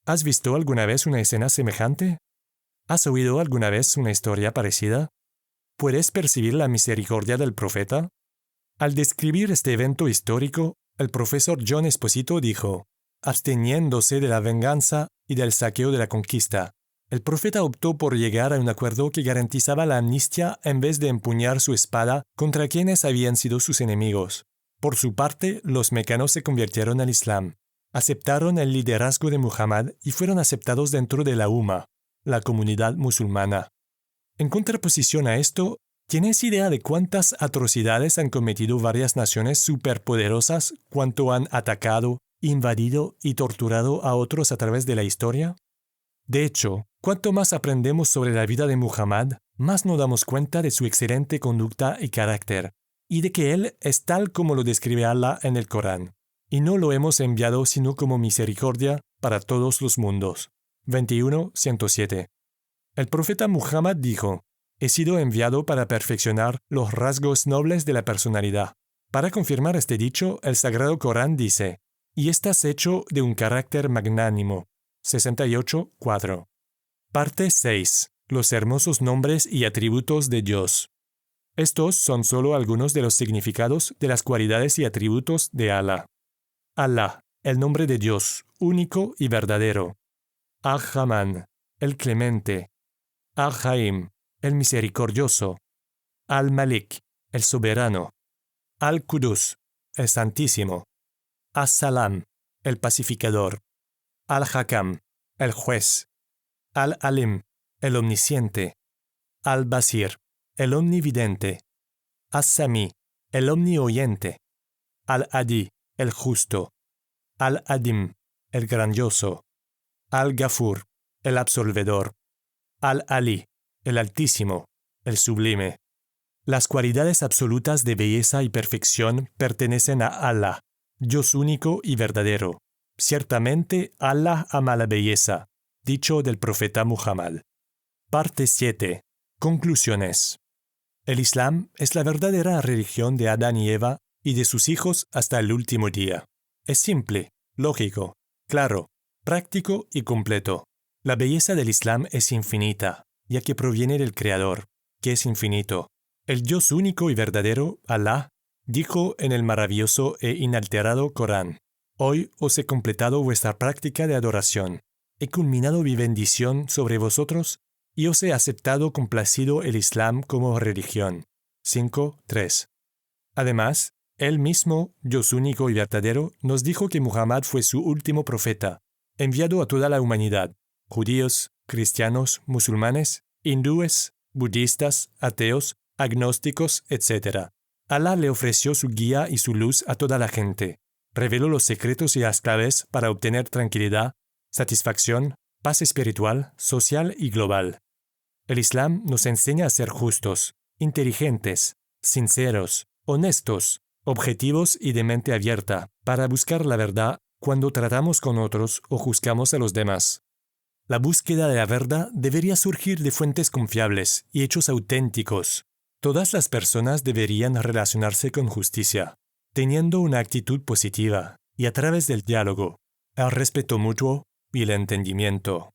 Speaker 1: ¿Has visto alguna vez una escena semejante? ¿Has oído alguna vez una historia parecida? ¿Puedes percibir la misericordia del profeta? Al describir este evento histórico, el profesor John Esposito dijo, absteniéndose de la venganza y del saqueo de la conquista, el profeta optó por llegar a un acuerdo que garantizaba la amnistía en vez de empuñar su espada contra quienes habían sido sus enemigos. Por su parte, los mecanos se convirtieron al Islam, aceptaron el liderazgo de Muhammad y fueron aceptados dentro de la Umma, la comunidad musulmana. En contraposición a esto, ¿tienes idea de cuántas atrocidades han cometido varias naciones superpoderosas cuánto han atacado, invadido y torturado a otros a través de la historia? De hecho, cuanto más aprendemos sobre la vida de Muhammad, más nos damos cuenta de su excelente conducta y carácter, y de que él es tal como lo describe Allah en el Corán, y no lo hemos enviado sino como misericordia para todos los mundos. 21:107. El profeta Muhammad dijo, he sido enviado para perfeccionar los rasgos nobles de la personalidad. Para confirmar este dicho, el Sagrado Corán dice, y estás hecho de un carácter magnánimo. 68:4. Parte 6. Los hermosos nombres y atributos de Dios. Estos son solo algunos de los significados de las cualidades y atributos de Allah. Allah, el nombre de Dios, único y verdadero. Ar-Rahman, el clemente. Ar-Rahim, el misericordioso. Al-Malik, el soberano. Al-Qudus, el santísimo. As-Salam, el pacificador. Al-Hakam, el juez. Al-Alim, el omnisciente. Al-Basir, el omnividente. As-Sami, el omnioyente. Al-Adi, el justo. Al-Adim, el grandioso. Al-Ghafur, el absolvedor. Al-Ali, el altísimo, el sublime. Las cualidades absolutas de belleza y perfección pertenecen a Allah, Dios único y verdadero. Ciertamente Allah ama la belleza, dicho del profeta Muhammad. Parte 7. Conclusiones. El Islam es la verdadera religión de Adán y Eva y de sus hijos hasta el último día. Es simple, lógico, claro, práctico y completo. La belleza del Islam es infinita, ya que proviene del Creador, que es infinito. El Dios único y verdadero, Allah, dijo en el maravilloso e inalterado Corán, hoy os he completado vuestra práctica de adoración. He culminado mi bendición sobre vosotros y os he aceptado complacido el Islam como religión. 5:3. Además, él mismo, Dios único y verdadero, nos dijo que Muhammad fue su último profeta, enviado a toda la humanidad, judíos, cristianos, musulmanes, hindúes, budistas, ateos, agnósticos, etc. Allah le ofreció su guía y su luz a toda la gente, reveló los secretos y las claves para obtener tranquilidad, satisfacción, paz espiritual, social y global. El Islam nos enseña a ser justos, inteligentes, sinceros, honestos, objetivos y de mente abierta, para buscar la verdad cuando tratamos con otros o juzgamos a los demás. La búsqueda de la verdad debería surgir de fuentes confiables y hechos auténticos. Todas las personas deberían relacionarse con justicia, teniendo una actitud positiva y a través del diálogo, el respeto mutuo y el entendimiento.